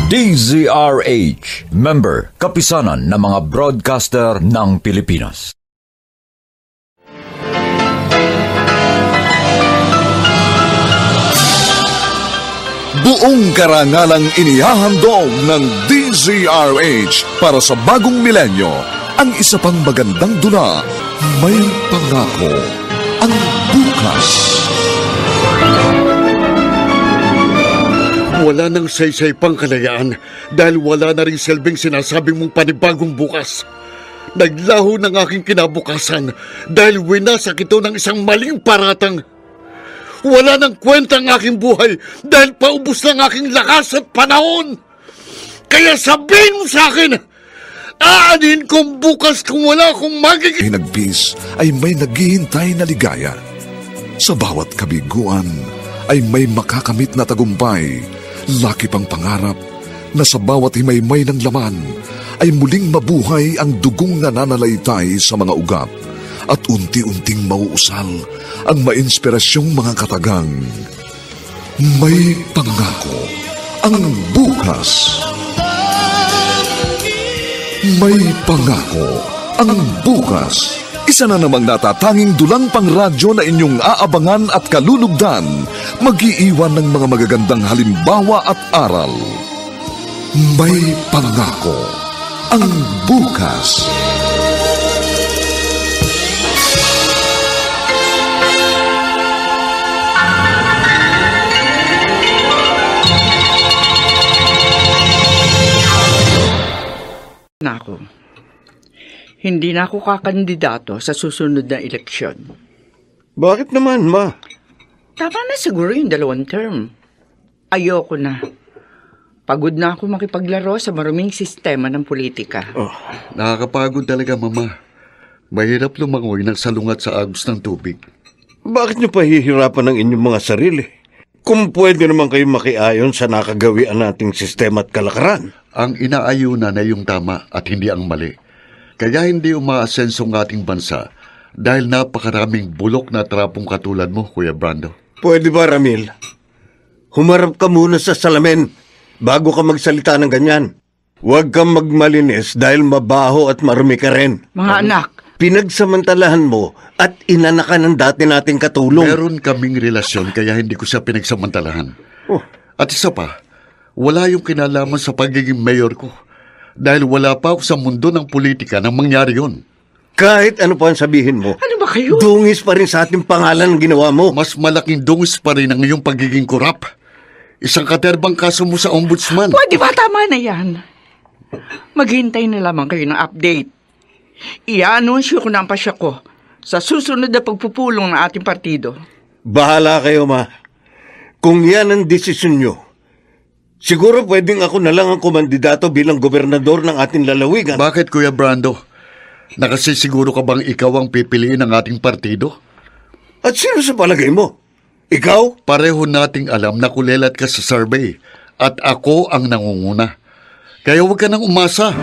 DZRH, member, kapisanan ng mga broadcaster ng Pilipinas. Buong karangalang inihahandog ng DZRH para sa bagong milenyo, ang isa pang magandang dula, may pangako ang bukas. Wala nang saysay pang kalayaan dahil wala na rin silbing sinasabi mong panibagong bukas. Naglaho ng aking kinabukasan dahil winasak ito ng isang maling paratang. Wala nang kwenta ang aking buhay dahil paubos ng aking lakas at panahon. Kaya sabihin mo sa akin, aanin kong bukas kung wala akong magiging... Hinagpis ay may naghihintay na ligaya. Sa bawat kabiguan ay may makakamit na tagumpay. Laki pang pangarap na sa bawat himaymay ng laman ay muling mabuhay ang dugong nananalaytay sa mga ugat at unti-unting mauusal ang mainspirasyong mga katagang. May pangako ang bukas. May pangako ang bukas. Isa na namang natatanging dulang pangradyo na inyong aabangan at kalulugdan, mag-iiwan ng mga magagandang halimbawa at aral. May pangako ang bukas. Hindi na ako kakandidato sa susunod na eleksyon. Bakit naman, Ma? Tama na siguro yung 2 term. Ayoko na. Pagod na ako makipaglaro sa maruming sistema ng politika. Oh, nakakapagod talaga, Mama. Mahirap lumangoy ng salungat sa agos ng tubig. Bakit niyo pahihirapan ng inyong mga sarili? Kung pwede naman kayo makiayon sa nakagawian nating sistema at kalakaran. Ang inaayunan na yung tama at hindi ang mali. Kaya hindi umaasenso ang ating bansa dahil napakaraming bulok na trapong katulad mo, Kuya Brando. Pwede ba, Ramil? Humarap ka muna sa salamin bago ka magsalita ng ganyan. Huwag kang magmalinis dahil mabaho at marumi ka rin. Mga anak, pinagsamantalahan mo at inanakan ng dati nating katulong. Meron kaming relasyon kaya hindi ko siya pinagsamantalahan. Oh. At isa pa, wala yung kinalaman sa pagiging mayor ko. Dahil wala pa ako sa mundo ng politika nang mangyari yun. Kahit ano pa ang sabihin mo, ano ba kayo? Dungis pa rin sa ating pangalan ang ginawa mo. Mas malaking dungis pa rin ang iyong pagiging korap. Isang katerbang kaso mo sa ombudsman. Pwede ba? Tama na yan. Maghintay na lamang kayo ng update. I-anunsyo ko na ang pasya ko sa susunod na pagpupulong ng ating partido. Bahala kayo, Ma. Kung yan ang desisyon nyo, siguro pwedeng ako na lang ang kumandidato bilang gobernador ng ating lalawigan. Bakit, Kuya Brando? Nakasisiguro ka bang ikaw ang pipiliin ng ating partido? At sino sa palagay mo? Ikaw? Pareho nating alam na kulelat ka sa survey at ako ang nangunguna. Kaya huwag ka nang umasa.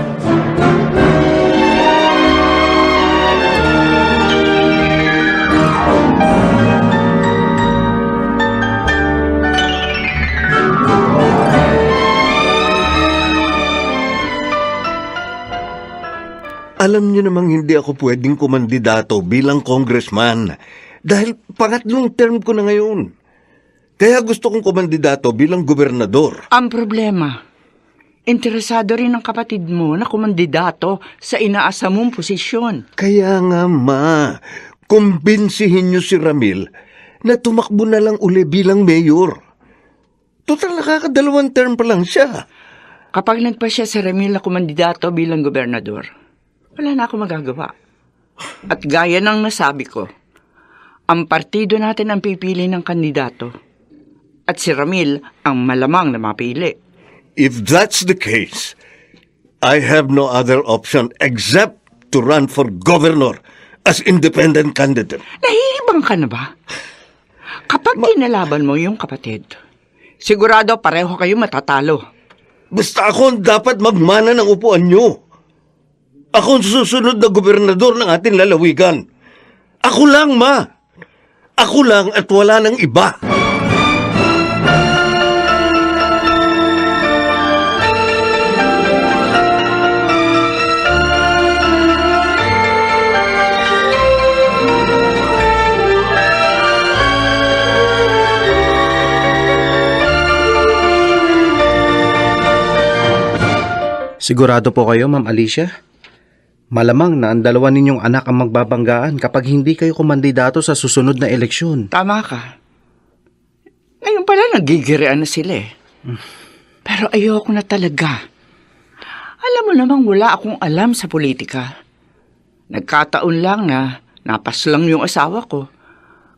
Alam niyo namang hindi ako pwedeng kumandidato bilang congressman dahil pangatlong term ko na ngayon. Kaya gusto kong kumandidato bilang gobernador. Ang problema, interesado rin ang kapatid mo na kumandidato sa inaasa mong posisyon. Kaya nga, Ma, kumbinsihin niyo si Ramil na tumakbo na lang uli bilang mayor. Total nakaka2 term pa lang siya. Kapag nagpa siya si Ramil na kumandidato bilang gobernador, wala na ako magagawa. At gaya ng nasabi ko, ang partido natin ang pipili ng kandidato. At si Ramil ang malamang na mapili. If that's the case, I have no other option except to run for governor as independent candidate. Nahihibang ka na ba? Kapag kinalaban mo yung kapatid, sigurado pareho kayo matatalo. Basta ako ang dapat magmana ng upuan nyo. Ako ang susunod na gobernador ng ating lalawigan. Ako lang, Ma. Ako lang at wala nang iba. Sigurado po kayo, Ma'am Alicia? Malamang na ang dalawa ninyong anak ang magbabanggaan kapag hindi kayo kumandidato sa susunod na eleksyon. Tama ka. Ngayon pala nagigirian na sila eh. Pero ayoko na talaga. Alam mo namang wala akong alam sa politika. Nagkataon lang na napaslang yung asawa ko.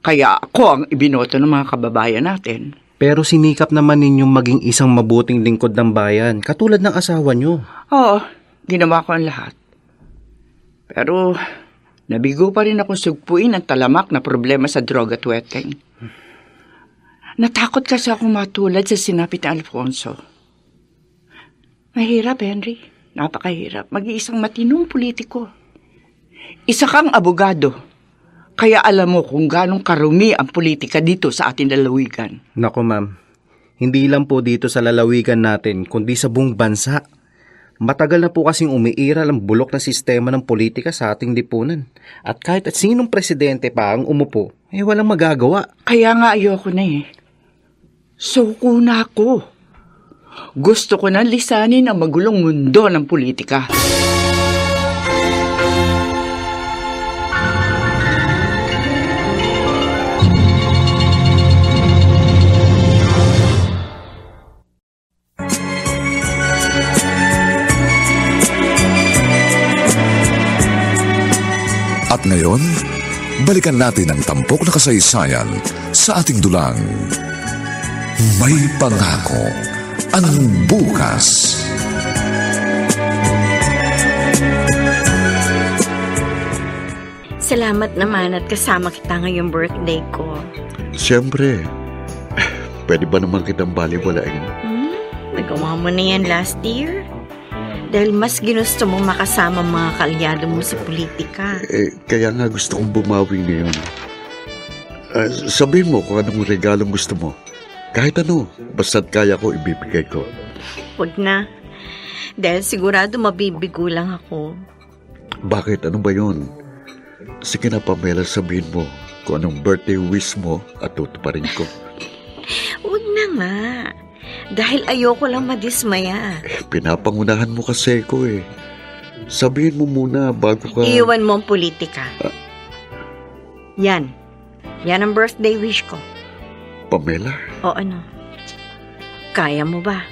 Kaya ako ang ibinoto ng mga kababayan natin. Pero sinikap naman ninyong maging isang mabuting lingkod ng bayan, katulad ng asawa nyo. Oo, ginawa ko ang lahat. Pero nabigo pa rin akong sugpuin ang talamak na problema sa drug at wetting. Natakot kasi akong matulad sa sinapit ni Alfonso. Mahirap, Henry. Napakahirap. Mag-iisang matinong politiko. Isa kang abogado. Kaya alam mo kung ganong karumi ang politika dito sa ating lalawigan. Naku, ma'am. Hindi lang po dito sa lalawigan natin, kundi sa buong bansa. Matagal na po kasing umiiral ang bulok na sistema ng politika sa ating lipunan. At kahit at sinong presidente pa ang umupo, walang magagawa. Kaya nga ayoko na eh. Suko na ako. Gusto ko na lisanin ang magulong mundo ng politika. At ngayon, balikan natin ang tampok na kasaysayan sa ating dulang. May pangako ang bukas. Salamat naman at kasama kita ngayong birthday ko. Siyempre, pwede ba naman kitang baliwalain? Nagawa mo na yan last year? Dahil mas ginusto mo makasama mga kalyado mo sa politika. Kaya nga gusto kong bumawi ngayon. Sabihin mo kung anong regalong gusto mo. Kahit ano, basta't kaya ko, ibibigay ko. Huwag na. Dahil sigurado mabibigo lang ako. Bakit? Ano ba yun? Sige na, Pamela, sabihin mo kung anong birthday wish mo at tutuparin ko. Huwag na nga. Dahil ayoko lang madismaya. Pinapangunahan mo kasi ko eh. Sabihin mo muna bago ka... Iiwan mo ang politika. Yan. Yan ang birthday wish ko. Pamela? O ano? Kaya mo ba?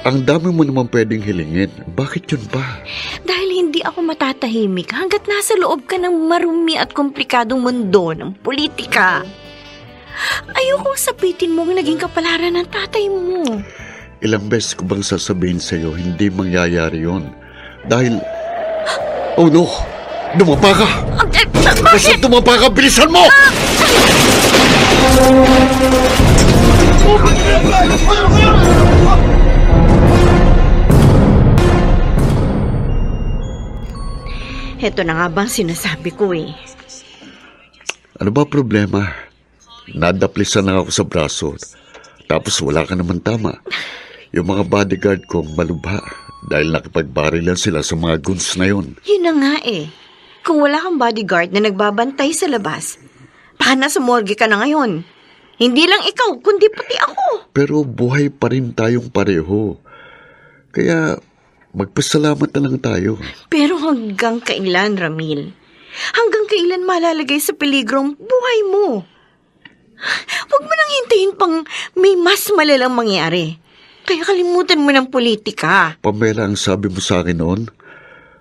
Ang dami mo naman pwedeng hilingin. Bakit yun ba? Dahil hindi ako matatahimik hanggat nasa loob ka ng marumi at komplikadong mundo ng politika. Ayokong sabitin mo ang naging kapalaran ng tatay mo. Ilang beses ko bang sasabihin sa'yo, hindi mangyayari yun. Dahil... Oh no! Dumapa ka! Basta dumapa ka, bilisan mo! Heto na nga bang sinasabi ko eh. Ano ba problema? Nadaplisan na ako sa braso. Tapos wala ka naman tama. Yung mga bodyguard kong malubha dahil nakipagbarilan sila sa mga guns na yun. Yun na nga eh. Kung wala kang bodyguard na nagbabantay sa labas, baka nasa morgue ka na ngayon. Hindi lang ikaw, kundi pati ako. Pero buhay pa rin tayong pareho. Kaya magpasalamat na lang tayo. Pero hanggang kailan, Ramil? Hanggang kailan malalagay sa peligro ang buhay mo? Huwag mo nang hintayin pang may mas malalang mangyari. Kaya kalimutan mo ng politika. Pamela, ang sabi mo sa akin noon,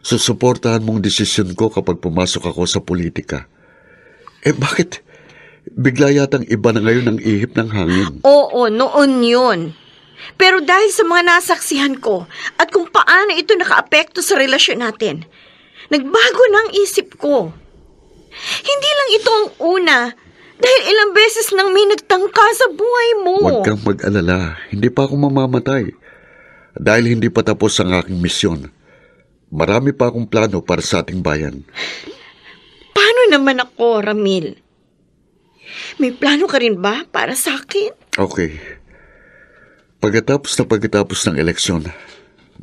susuportahan mong desisyon ko kapag pumasok ako sa politika. Bakit? Bigla yatang iba na ngayon ang ihip ng hangin. Oo, noon yun. Pero dahil sa mga nasaksihan ko at kung paano ito nakaapekto sa relasyon natin, nagbago na ang isip ko. Hindi lang ito ang una, dahil ilang beses nang may nagtangka sa buhay mo. Huwag kang mag-alala, hindi pa ako mamamatay. Dahil hindi pa tapos ang aking misyon. Marami pa akong plano para sa ating bayan. Paano naman ako, Ramil? May plano ka rin ba para sa akin? Okay. Pagkatapos ng eleksyon,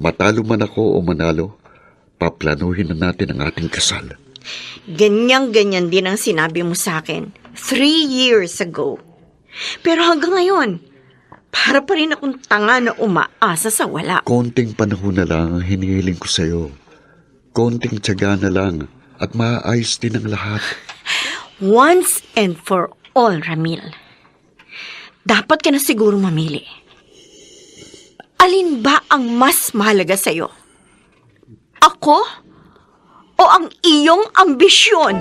matalo man ako o manalo, paplanuhin na natin ang ating kasal. Ganyan-ganyan din ang sinabi mo sa akin 3 years ago. Pero hanggang ngayon, Para pa rin akong tanga na umaasa sa wala. Konting panahon na lang ang hinihiling ko sa'yo. Konting tiyaga na lang at maayos din ang lahat. Once and for all, Ramil. Dapat ka na siguro mamili. Alin ba ang mas mahalaga sa'yo? Ako o ang iyong ambisyon?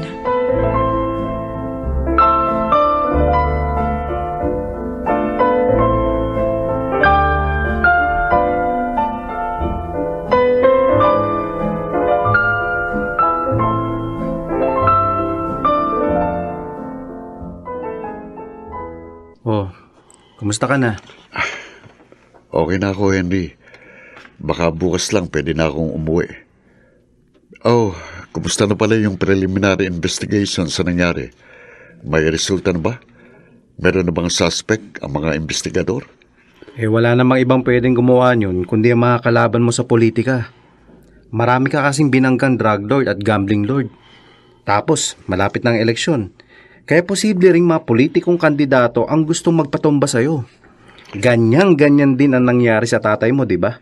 Oh, kumusta ka na? Okay na ako, Henry. Baka bukas lang pwede na akong umuwi. Oh, kumusta na pala yung preliminary investigation sa nangyari? May resulta na ba? Meron na bang suspect ang mga investigador? Wala namang ibang pwedeng gumawa yun kundi ang mga kalaban mo sa politika. Marami ka kasing binanggang drug lord at gambling lord. Tapos, malapit ng eleksyon. Kaya posible ring mga politikong kandidato ang gustong magpatumba sa'yo. Ganyan-ganyan din ang nangyari sa tatay mo, di ba?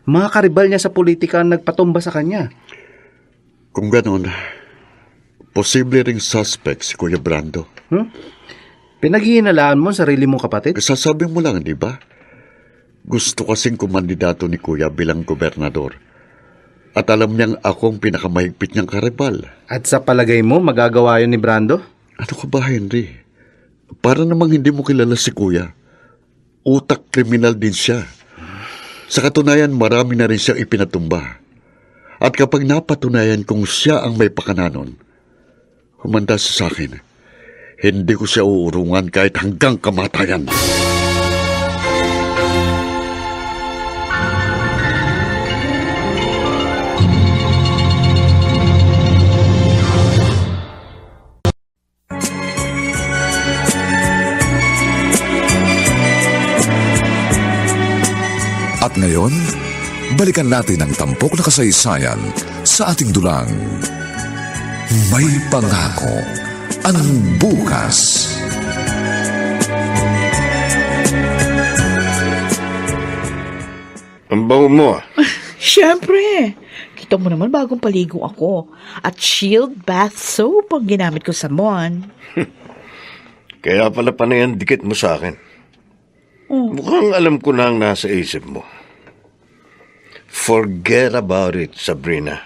Mga karibal niya sa politika ang nagpatumba sa kanya. Kung gano'n, posible ring suspect si Kuya Brando. Pinaghihinalaan mo ang sarili mong kapatid? Sasabi mo lang, di ba? Gusto kasing kumandidato ni Kuya bilang gobernador. At alam niyang akong pinakamahigpit niyang karibal. At sa palagay mo, magagawa yun ni Brando? Ano ka ba, Henry? Para namang hindi mo kilala si Kuya. Utak kriminal din siya. Sa katunayan, marami na rin siyang ipinatumba. At kapag napatunayan kung siya ang may pakananon, humanda siya sa akin. Hindi ko siya uurungan kahit hanggang kamatayan. At ngayon, balikan natin ang tampok na kasaysayan sa ating dulang. May pangako ang bukas. Ang bango mo. Siyempre. Kita mo naman bagong paligo ako. At Shield Bath Soap ang ginamit ko sa Mon. Kaya pala panayan dikit mo sa akin. Mukhang alam ko na ang nasa isip mo. Forget about it, Sabrina.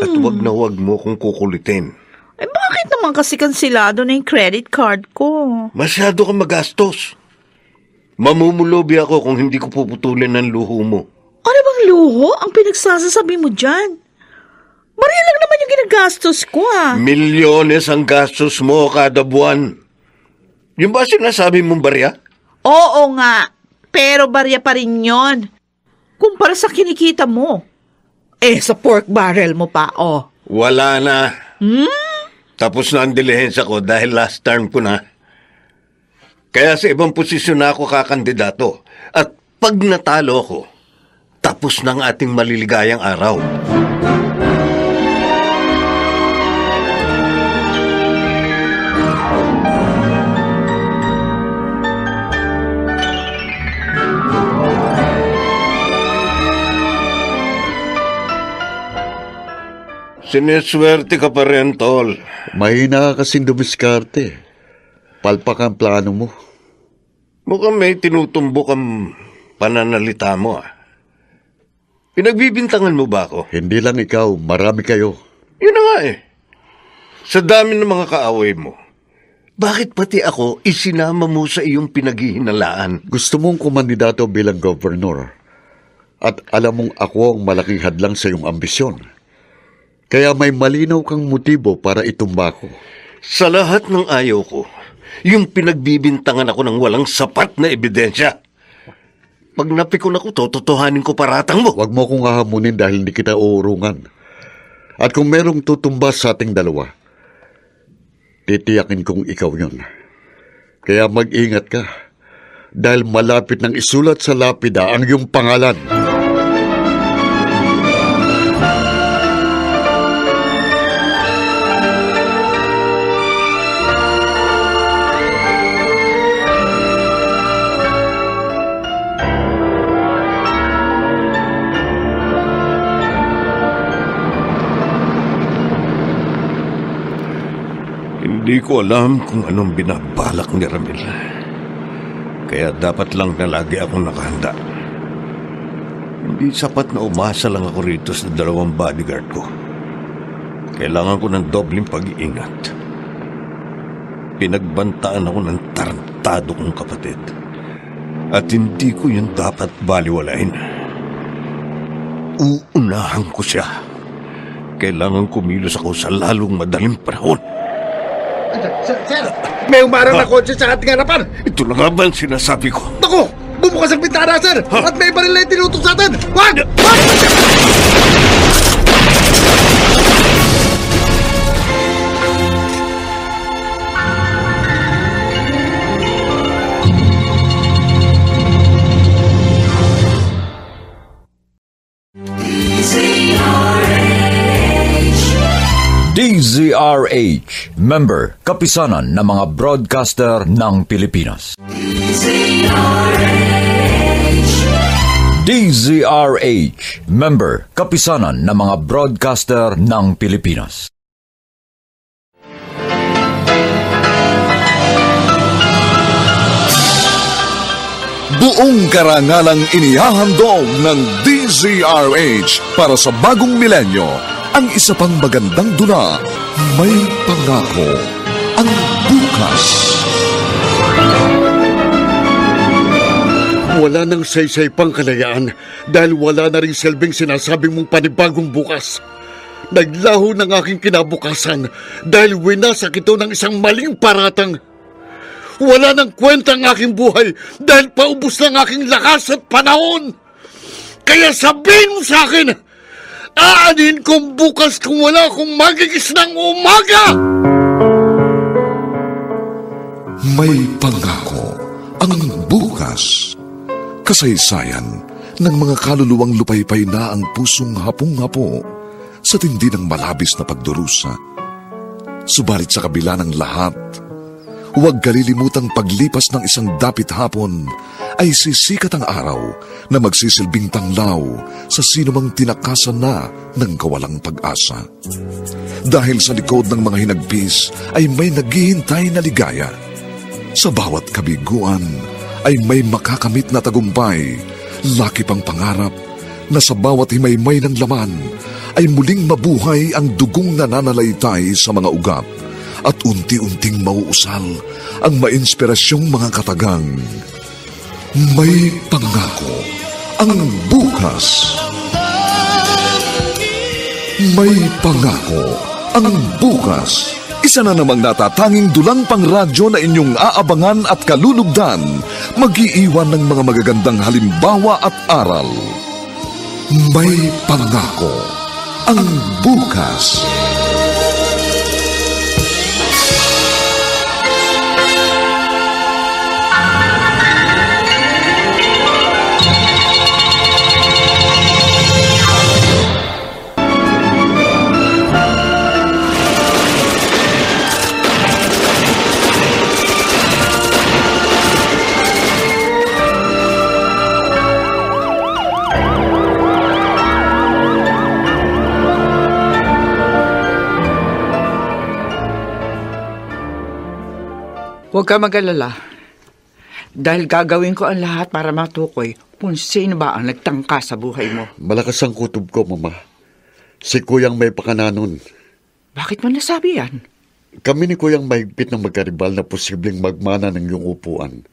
At wag na wag mo kung kukulitin. Bakit naman kasi kansilado na yung credit card ko? Masyado kang magastos. Mamumulobi ako kung hindi ko puputulin ng luho mo. Ano bang luho ang pinagsasasabi mo dyan? Maria lang naman yung ginagastos ko, Milyones ang gastos mo kada buwan. Yung ba sinasabi mong barya? Oo nga, pero barya pa rin yun. Kumpara sa kinikita mo. Sa pork barrel mo pa, Wala na. Tapos na ang dilihensya ko dahil last term ko na. Kaya sa ibang posisyon na ako kakandidato. At pag natalo ako, tapos na ang ating maliligayang araw. Sineswerte ka pa rin, Tol. Mahina ka kasing dumiskarte. Palpak ang plano mo. Mukhang may tinutumbok ang pananalita mo, Pinagbibintangan mo ba ako? Hindi lang ikaw, marami kayo. Yun na nga Sa dami ng mga kaaway mo, bakit pati ako isinama mo sa iyong pinaghihinalaan? Gusto mong kumandidato bilang governor. At alam mong ako ang malaking hadlang sa iyong ambisyon. Kaya may malinaw kang motibo para itumba ko. Sa lahat ng ayaw ko, yung pinagbibintangan ako ng walang sapat na ebidensya. Pag napikon ako, totohanin ko paratang mo. Huwag mo akong hahamunin dahil hindi kita uurungan. At kung merong tutumba sa ating dalawa, titiyakin kong ikaw yun. Kaya mag-ingat ka dahil malapit nang isulat sa lapida ang iyong pangalan. Hindi ko alam kung anong binabalak ni Ramil. Kaya dapat lang na lagi akong nakahanda. Hindi sapat na umasa lang ako rito sa 2 bodyguard ko. Kailangan ko ng dobleng pag-iingat. Pinagbantaan ako ng tarantado kong kapatid. At hindi ko yun dapat baliwalain. Uunahan ko siya. Kailangan kumilos ako sa lalong madaling panahon. Sir! May umarang na kotse sa ating harapan! Ito na nga ba ang sinasabi ko? Naku! Bumukas ang bintana, sir! At may baril na tinutok sa atin! Wag! DZRH, member, kapisanan ng mga broadcaster ng Pilipinas. DZRH, member, kapisanan ng mga broadcaster ng Pilipinas. Buong karangalang inihahandog ng DZRH para sa bagong milenyo. Ang isa pang magandang dula, may pangako ang bukas. Wala nang saysay pang kalayaan dahil wala na rin silbing sinasabi mong panibagong bukas. Naglaho ng aking kinabukasan dahil winasak ito ng isang maling paratang. Wala nang kwenta ang aking buhay dahil paubos ng aking lakas at panahon. Kaya sabihin mo sa akin, aanin kong bukas kung wala akong magigis ng umaga! May pangako ang bukas. Kasaysayan ng mga kaluluwang lupaypay na ang pusong hapong-hapo sa tindi ng malabis na pagdurusa. Subalit sa kabila ng lahat, huwag kalilimutang paglipas ng isang dapit hapon ay sisikat ang araw na magsisilbing tanglaw sa sinumang tinakasan na ng kawalang pag-asa. Dahil sa likod ng mga hinagpis ay may naghihintay na ligaya. Sa bawat kabiguan ay may makakamit na tagumpay, laki pang pangarap na sa bawat himaymay ng laman ay muling mabuhay ang dugong nananalaytay sa mga ugat at unti-unting mauusal ang mainspirasyong mga katagang. May pangako ang bukas. May pangako ang bukas. Isa na namang natatanging dulang pangradyo na inyong aabangan at kalulugdan, mag-iiwan ng mga magagandang halimbawa at aral. May pangako ang bukas. Huwag ka mag-alala. Dahil gagawin ko ang lahat para matukoy kung sino ba ang nagtangka sa buhay mo. Malakas ang kutob ko, Mama. Si Kuyang may pakananon. Bakit mo nasabi yan? Kami ni Kuyang mahigpit ng magkaribal na posibleng magmana ng iyong upuan.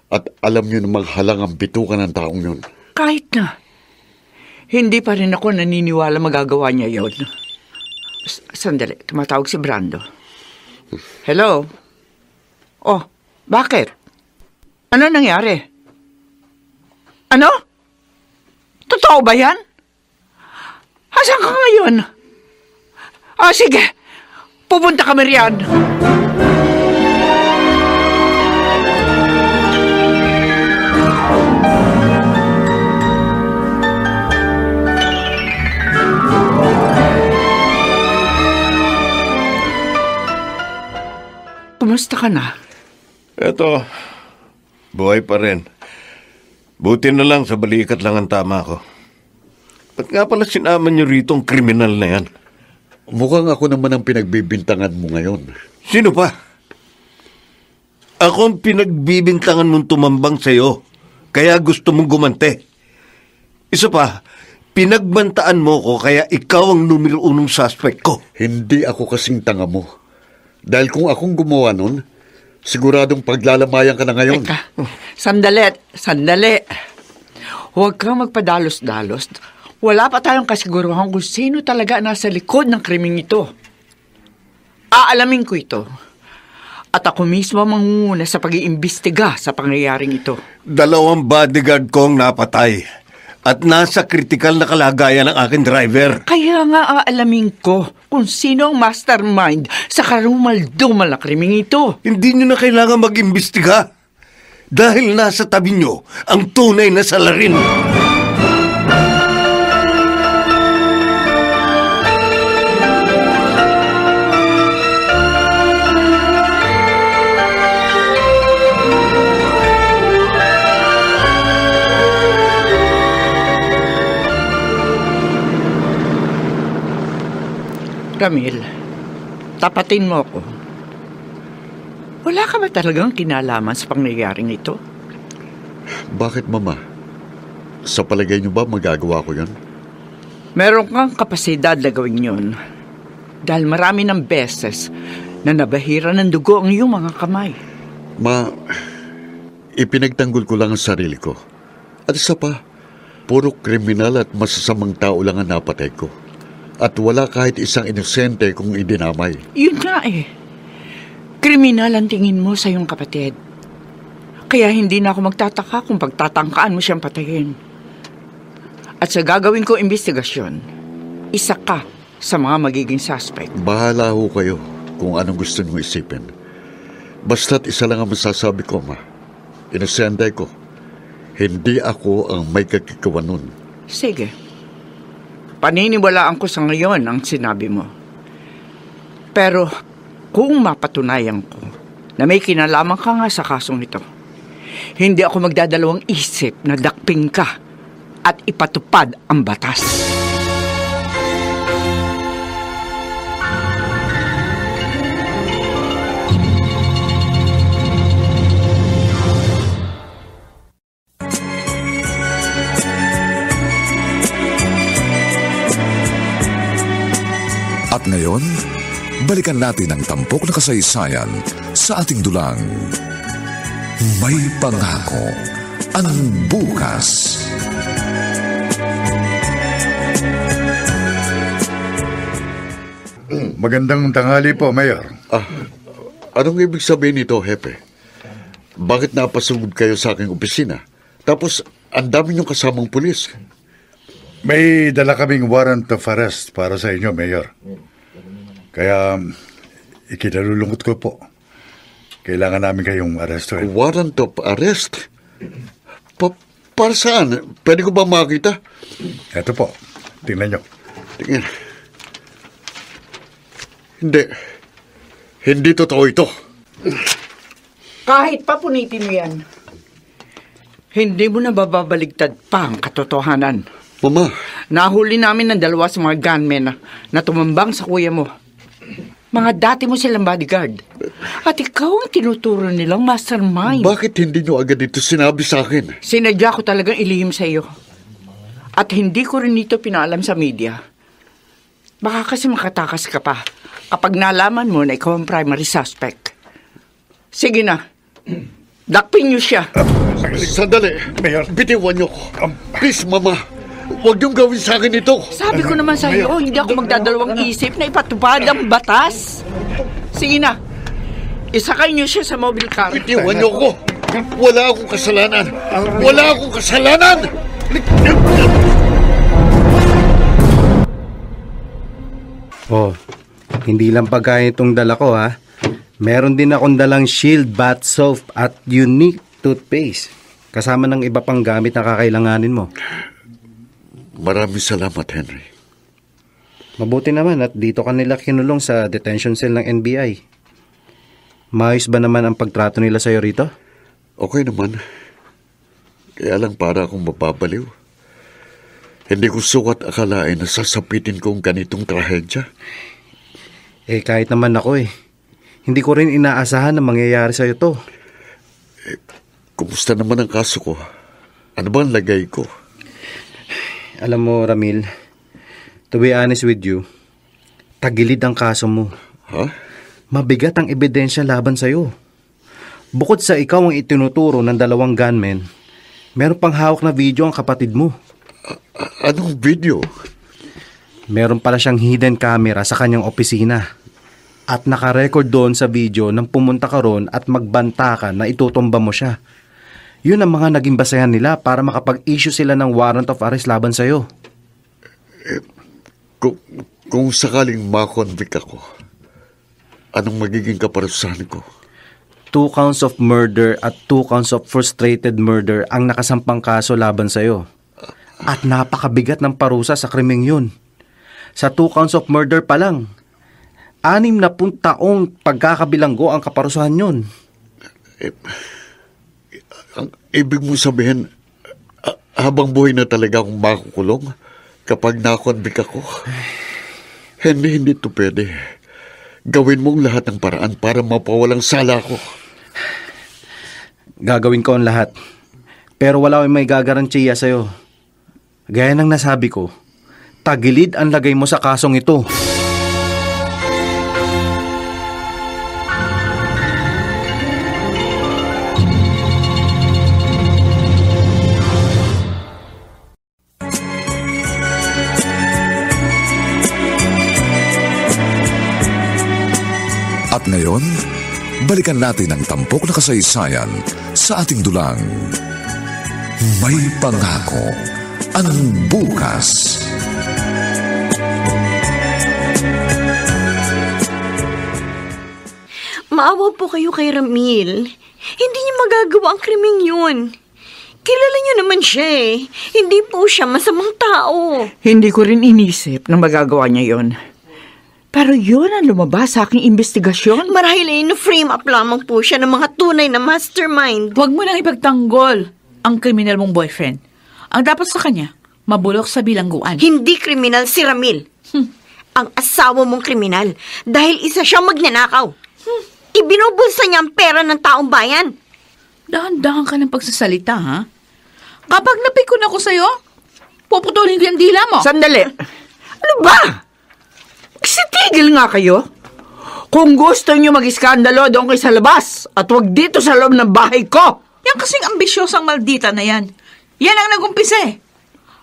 At alam niyo namang halang ang bitukan ng taong yun. Kahit na. Hindi pa rin ako naniniwala magagawa niya yun. Sandali, tumatawag si Brando. Hello? Oh, bakit? Ano nangyari? Ano? Totoo ba yan? Asan ka ngayon? Sige. Pupunta kami riyan. Kumusta ka na? Eto, buhay pa rin. Buti na lang sa balikat lang ang tama ko. Ba't nga pala sinama niyo rito ang kriminal na yan? Mukhang ako naman ang pinagbibintangan mo ngayon. Sino pa? Ako ang pinagbibintangan mong tumambang sa'yo, kaya gusto mong gumante. Isa pa, pinagbantaan mo ko kaya ikaw ang numero 1 suspect ko. Hindi ako kasing tanga mo. Dahil kung akong gumawa nun, siguradong paglalamayan ka na ngayon. Teka, sandali. Huwag kang magpadalos-dalos. Wala pa tayong kasiguruhan kung sino talaga nasa likod ng krimeng ito. Aalamin ko ito. At ako mismo mangunguna sa pag-iimbestiga sa pangyayaring ito. 2 bodyguard kong napatay at nasa kritikal na kalagayan ng aking driver. Kaya nga aalamin ko kung sino ang mastermind sa karumal-dumal na krimeng ito. Hindi nyo na kailangan mag-imbestiga dahil nasa tabi nyo ang tunay na salarin. Ramil, tapatin mo ako. Wala ka ba talagang kinalaman sa pangyayaring ito? Bakit, Mama? Sa palagay niyo ba magagawa ko yun? Meron kang kapasidad na gawin yun. Dahil marami ng beses na nabahira ng dugo ang iyong mga kamay. Ma, ipinagtanggol ko lang ang sarili ko. At isa pa, puro kriminal at masasamang tao lang ang napatay ko. At wala kahit isang inosente kung idinamay. Yun nga eh. Kriminal ang tingin mo sa iyong kapatid. Kaya hindi na ako magtataka kung pagtatangkaan mo siyang patayin. At sa gagawin ko investigasyon, isa ka sa mga magiging suspect. Bahala ho kayo kung anong gusto niyo isipin. Basta't isa lang ang masasabi ko, Ma. Inosente ko. Hindi ako ang may kagagawa nun. Sige. Paniniwalaan ko sa ngayon ang sinabi mo. Pero kung mapatunayan ko na may kinalaman ka nga sa kasong ito, hindi ako magdadalawang isip na dakping ka at ipatupad ang batas. At ngayon, balikan natin ang tampok na kasaysayan sa ating dulang. May pangako ang bukas. Magandang tanghali po, Mayor. Anong ibig sabihin nito, Hepe? Bakit napasugod kayo sa aking opisina? Tapos, ang dami niyong kasamang pulis. May dala kaming warrant of arrest para sa inyo, Mayor. Kaya, ikinalulungkot ko po. Kailangan namin kayong arestuhin. Warrant of arrest? Para saan? Pwede ko ba makita? Eto po, tingnan nyo. Tingnan. Hindi totoo ito. Kahit pa punitin mo yan, hindi mo na bababaligtad pa ang katotohanan. Mama. Nahuli namin ng 2 sa mga gunmen na tumambang sa kuya mo. Mga dati mo silang bodyguard. At ikaw ang tinuturo nilang mastermind. Bakit hindi nyo agad ito sinabi sa akin? Sinadya ko talagang ilihim sa iyo. At hindi ko rin ito pinaalam sa media. Baka kasi makatakas ka pa kapag nalaman mo na ikaw ang primary suspect. Sige na. Dakpin niyo siya. Sandali. Mayor. Bitiwan niyo ko. Please, Mama. Huwag niyong gawin sa akin ito. Sabi ko naman sa iyo, hindi ako magdadalawang isip na ipatupad ang batas. Sige na. Isakay niyo siya sa mobile car. Bitiwan niyo ko. Wala akong kasalanan. Wala akong kasalanan! Oh, hindi lang pagkain itong dala ko ha. Meron din akong dalang Shield bath soap at unique toothpaste. Kasama ng iba pang gamit na kakailanganin mo. Maraming salamat, Henry. Mabuti naman at dito ka nila kinulong sa detention cell ng NBI. Maayos ba naman ang pagtrato nila sa'yo rito? Okay naman. Kaya lang para akong mapapaliw. Hindi ko sukat akalain na sasapitin kong ganitong trahedya. Kahit naman ako Hindi ko rin inaasahan na mangyayari sa'yo to. Kumusta naman ang kaso ko? Ano ba ang lagay ko? Alam mo, Ramil, to be honest with you, tagilid ang kaso mo. Ha? Mabigat ang ebidensya laban sa'yo. Bukod sa ikaw ang itinuturo ng 2 gunmen, meron pang hawak na video ang kapatid mo. Anong video? Meron pala siyang hidden camera sa kanyang opisina. At nakarecord doon sa video nang pumunta ka ron at magbanta ka na itutumba mo siya. Yun ang mga naging basehan nila para makapag-issue sila ng warrant of arrest laban sa'yo. Kung sakaling ma-convict ako, anong magiging kaparusahan ko? 2 counts of murder at 2 counts of frustrated murder ang nakasampang kaso laban sa'yo. At napakabigat ng parusa sa krimeng yun. Sa 2 counts of murder pa lang, 60 taong pagkakabilanggo ang kaparusahan yun. Ang ibig mo sabihin, habang buhay na talaga akong makukulong kapag na-convict ako? Hindi ito pwede. Gawin mong lahat ng paraan para mapawalang sala ko. Gagawin ko ang lahat. Pero wala may gagarantiya sa'yo. Gaya ng nasabi ko, tagilid ang lagay mo sa kasong ito. At ngayon, balikan natin ang tampok na kasaysayan sa ating dulang. May pangako ang bukas. Maawa po kayo kay Ramil. Hindi niya magagawa ang krimeng yun. Kilala niyo naman siya eh. Hindi po siya masamang tao. Hindi ko rin inisip na magagawa niya yon. Pero yun ang lumabas sa aking investigasyon. Marahil ay na-frame up lamang po siya ng mga tunay na mastermind. Huwag mo lang ipagtanggol ang kriminal mong boyfriend. Ang dapat sa kanya, mabulok sa bilangguan. Hindi kriminal si Ramil. Ang asawa mong kriminal dahil isa siyang magnanakaw. Ibinubulsa niya ang pera ng taong bayan. Dahan-dahan ka ng pagsasalita, ha? Kapag napikon ako sa'yo, puputulin ko yung dila mo. Sandali. Ano ba? Sitigil nga kayo. Kung gusto niyo mag-iskandalo doon kayo sa labas at wag dito sa loob ng bahay ko. Yan kasing ambisyosang maldita na yan. Yan ang nagumpisa eh.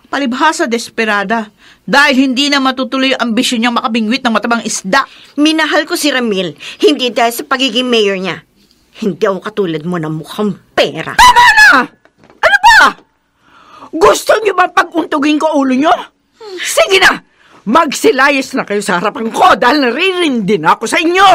Palibhasa desperada dahil hindi na matutuloy ang ambisyon niyang makabingwit ng matabang isda. Minahal ko si Ramil, hindi dahil sa pagiging mayor niya. Hindi ako katulad mo na mukhang pera. Tama na! Ano ba? Gusto niyo ba pag-untugin ko ulo niyo? Sige na! Magsilayas na kayo sa harapan ko dahil naririndin ako sa inyo!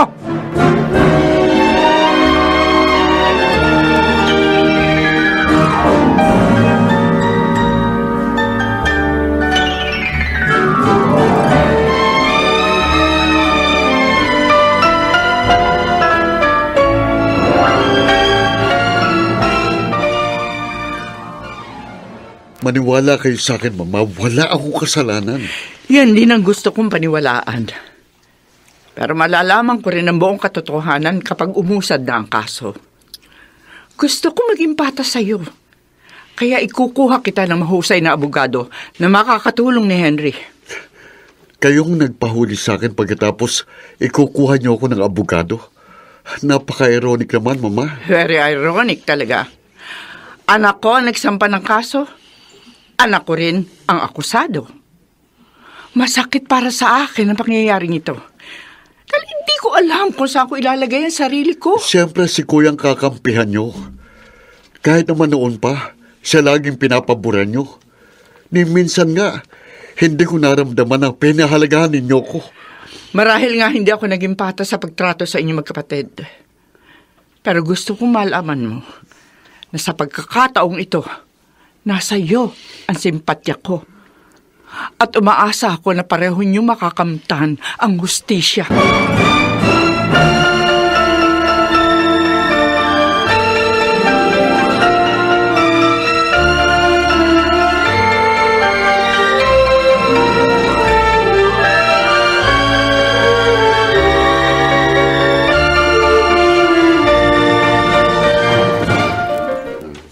Maniwala kayo sa akin, Mama. Wala akong kasalanan. Yan din ang gusto kong paniwalaan. Pero malalaman ko rin ang buong katotohanan kapag umusad na ang kaso. Gusto ko maging patas sa'yo. Kaya ikukuha kita ng mahusay na abogado na makakatulong ni Henry. Kayong nagpahuli sa akin pagkatapos ikukuha niyo ako ng abogado. Napaka-ironic naman, Mama. Very ironic talaga. Anak ko ang nagsampa ng kaso. Anak ko rin ang akusado. Masakit para sa akin ang pangyayaring ito. Dahil hindi ko alam kung saan ko ilalagay ang sarili ko. Siyempre si Kuyang kakampihan niyo. Kahit naman noon pa, siya laging pinapaboran niyo. Ni minsan nga, hindi ko naramdaman na pinahalagahan ninyo ko. Marahil nga hindi ako naging patas sa pagtrato sa inyong magkapatid. Pero gusto kong malaman mo na sa pagkakataong ito, nasa iyo ang simpatya ko. At umaasa ako na pareho niyo makakamtan ang hustisya.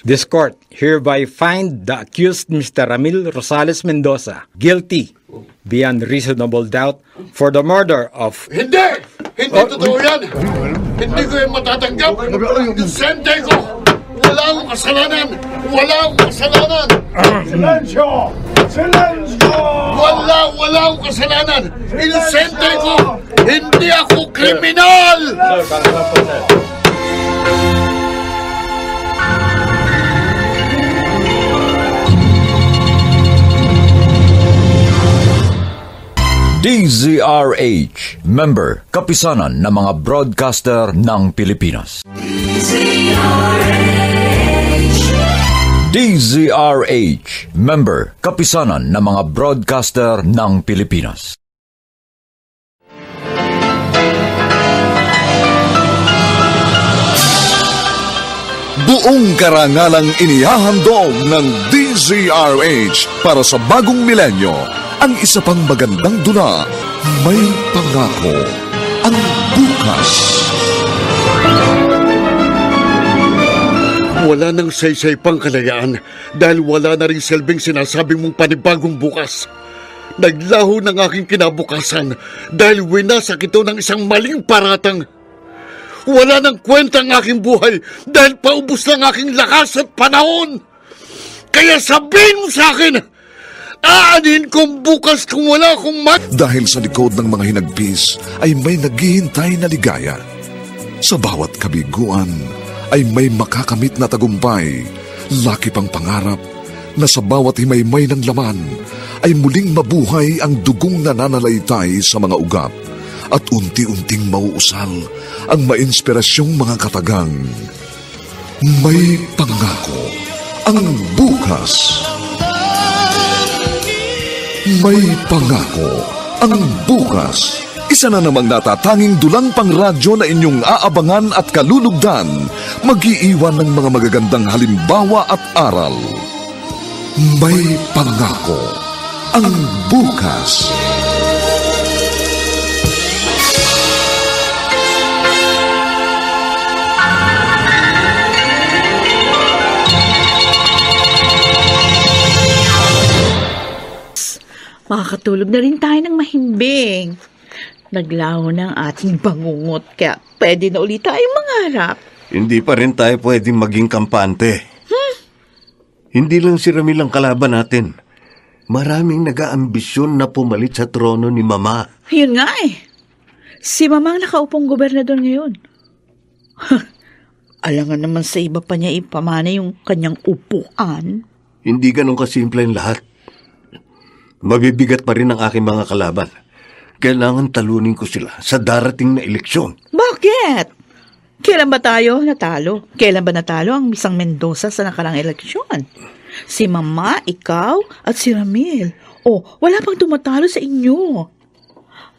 This court hereby find the accused Mr. Ramil Rosales Mendoza guilty beyond reasonable doubt for the murder of... Hindi! Hindi totoo yan! Hindi ko yan matatanggap! Inosente ko! Wala akong kasalanan! Wala akong kasalanan! Silensyo! Silensyo! Wala akong kasalanan! Inosente ko! Hindi ako kriminal! DZRH, member, kapisanan ng mga broadcaster ng Pilipinas. DZRH, member, kapisanan ng mga broadcaster ng Pilipinas. Buong karangalang inihahandog ng DZRH para sa bagong milenyo. Ang isa pang magandang dula, may pangako ang bukas. Wala nang saysay pang kalayaan dahil wala na rin silbing sinasabi mong panibagong bukas. Naglaho ng aking kinabukasan dahil winasak ito ng isang maling paratang. Wala nang kwenta ang aking buhay dahil paubos ng aking lakas at panahon. Kaya sabihin mo sa akin, aanin kong bukas kung wala akong Dahil sa likod ng mga hinagpis ay may naghihintay na ligaya. Sa bawat kabiguan ay may makakamit na tagumpay. Laki pang pangarap na sa bawat himaymay ng laman ay muling mabuhay ang dugong nananalaytay sa mga ugat at unti-unting mauusal ang mainspirasyong mga katagang. May pangako ang bukas. May pangako ang bukas. Isa na namang natatanging dulang pangradyo na inyong aabangan at kalulugdan, mag-iiwan ng mga magagandang halimbawa at aral. May pangako ang bukas. Makakatulog na rin tayo ng mahimbing. Naglaho na ang ating bangungot, kaya pwede na ulit tayong mangarap. Hindi pa rin tayo pwedeng maging kampante. Hindi lang si Ramil ang kalaban natin. Maraming nag-aambisyon na pumalit sa trono ni Mama. Yun nga eh. Si Mama ang nakaupong gobernador ngayon. Alangan naman sa iba pa niya ipamana yung kanyang upuan. Hindi ganun kasimple ang lahat. Mabibigat pa rin ang aking mga kalaban. Kailangan talunin ko sila sa darating na eleksyon. Bakit? Kailan ba tayo natalo? Kailan ba natalo ang Misang Mendoza sa nakarang eleksyon? Si Mama, ikaw, at si Ramil. Wala pang tumatalo sa inyo.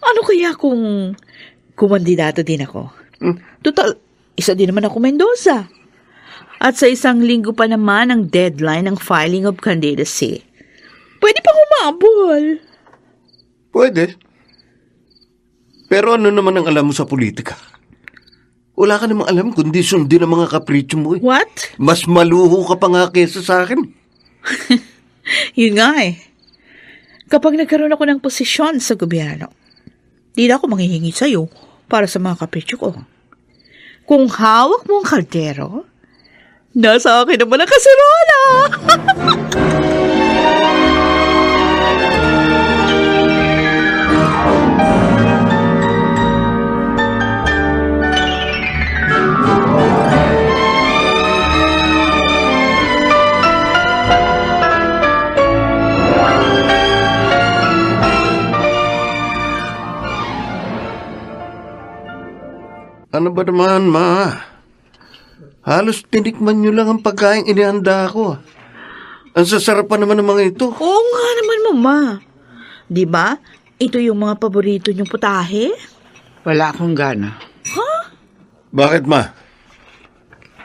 Ano kaya kung kumandidato din ako? Total, isa din naman ako Mendoza. At sa 1 linggo pa naman ang deadline ng filing of candidacy. Pwede pa humabol. Pwede. Pero ano naman ang alam mo sa politika? Wala ka namang alam kundi sundin ang mga kapritsyo mo. What? Mas maluho ka pa nga kesa sa akin. Yun nga eh. Kapag nagkaroon ako ng posisyon sa gobyerno, di na ako manghihingi sa'yo para sa mga kapritsyo ko. Kung hawak mo ang kaldero, nasa akin naman ang kaserola. Ano ba naman, Ma? Halos tinikman nyo lang ang pagkain inihanda ko. Ang sasarapan naman ng mga ito. Oo nga naman, Mama. Di ba? Ito yung mga paborito niyong putahe? Wala akong gana. Bakit, Ma?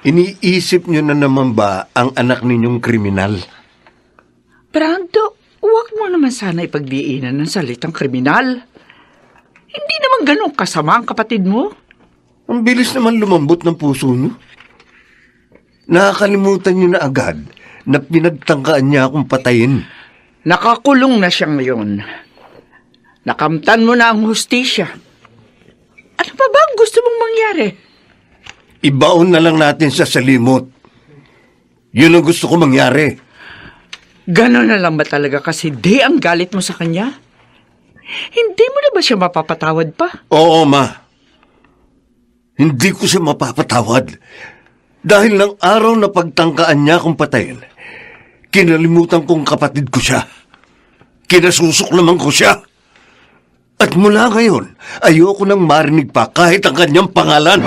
Iniisip nyo na naman ba ang anak ninyong kriminal? Brando, huwag mo naman sana ipagdiinan ng salitang kriminal. Hindi naman ganun kasama ang kapatid mo. Ang bilis naman lumambot ng puso nyo. Nakakalimutan niyo na agad na pinagtangkaan niya akong patayin. Nakakulong na siya ngayon. Nakamtan mo na ang hustisya. Ano pa ba ang gusto mong mangyari? Ibaon na lang natin siya sa limot. Yun ang gusto ko mangyari. Ganon na lang ba talaga kasi di ang galit mo sa kanya? Hindi mo na ba siya mapapatawad pa? Oo, Ma. Hindi ko siya mapapatawad. Dahil ng araw na pagtangkaan niya akong patayin, kinalimutan kong kapatid ko siya. Kinasusok naman ko siya. At mula ngayon, ayoko nang marinig pa kahit ang kanyang pangalan.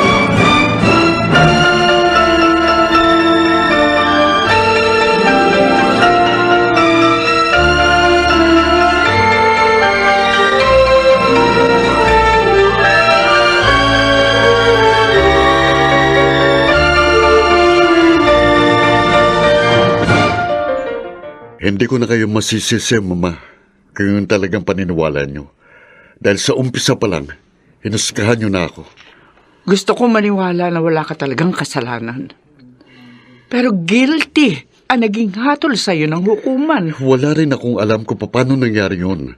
Hindi ko na kayo masisisi, Mama, kung yun talagang paniniwala nyo. Dahil sa umpisa pa lang, hinuskahan nyo na ako. Gusto ko maniwala na wala ka talagang kasalanan. Pero guilty ang naging hatol sa'yo ng hukuman. Wala rin akong alam kung paano nangyari yun.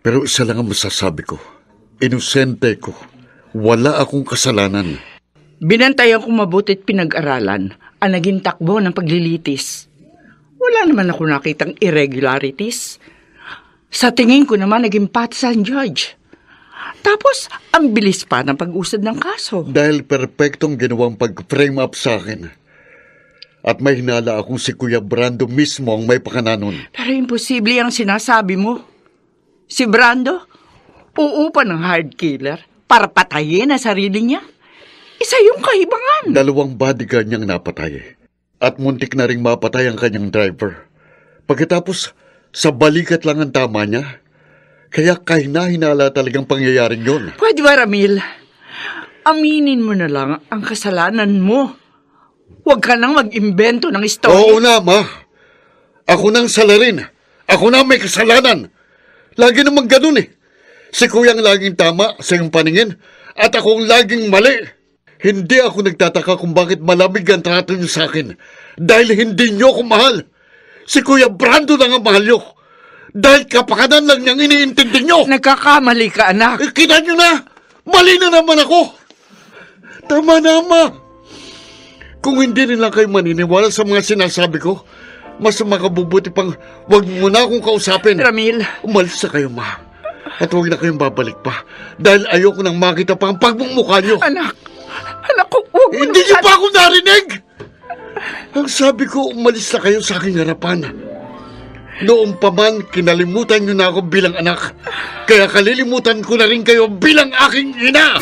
Pero isa lang ang masasabi ko. Inosente ko. Wala akong kasalanan. Binantayan kong mabutit pinag-aralan ang naging takbo ng paglilitis. Wala naman ako nakitang irregularities. Sa tingin ko naman naging patas ang judge. Tapos, ang bilis pa ng pag-usad ng kaso. Dahil perpektong ginawang pag-frame up sa akin. At may hinala akong si Kuya Brando mismo ang may pakananon. Pero imposible ang sinasabi mo. Si Brando, uupa ng hard killer para patayin ang sarili niya. Isa yung kaibangan. 2 bodyguard niyang napatay. At muntik na ring mapatay ang kanyang driver. Pagkatapos, sa balikat lang ang tama niya. Kaya kahina-hinala talagang pangyayaring yun. Pwede ba, Ramil? Aminin mo na lang ang kasalanan mo. Huwag ka nang mag-imbento ng istorya. Oo na, Ma. Ako nang salarin. Ako na may kasalanan. Lagi naman ganun eh. Si Kuyang laging tama sa iyong paningin at akong laging mali. Hindi ako nagtataka kung bakit malamig ang trato niyo sa akin. Dahil hindi niyo ako mahal. Si Kuya Brando lang ang mahal niyo. Dahil kapakanan lang niyang iniintindi niyo. Nagkakamali ka, anak. Kita niyo na. Mali na naman ako. Tama na, Ma. Kung hindi rin lang kayo maniniwala sa mga sinasabi ko, mas makabubuti pang wag mo na akong kausapin. Ramil. Umalis na kayo, Ma. At huwag na kayong babalik pa. Dahil ayoko nang makita pa ang pagmumukha niyo. Anak ko, huwag mo Hindi niyo pa ako narinig! Ang sabi ko, umalis na kayo sa aking harapan. Noong pa man, kinalimutan niyo na ako bilang anak. Kaya kalilimutan ko na rin kayo bilang aking ina!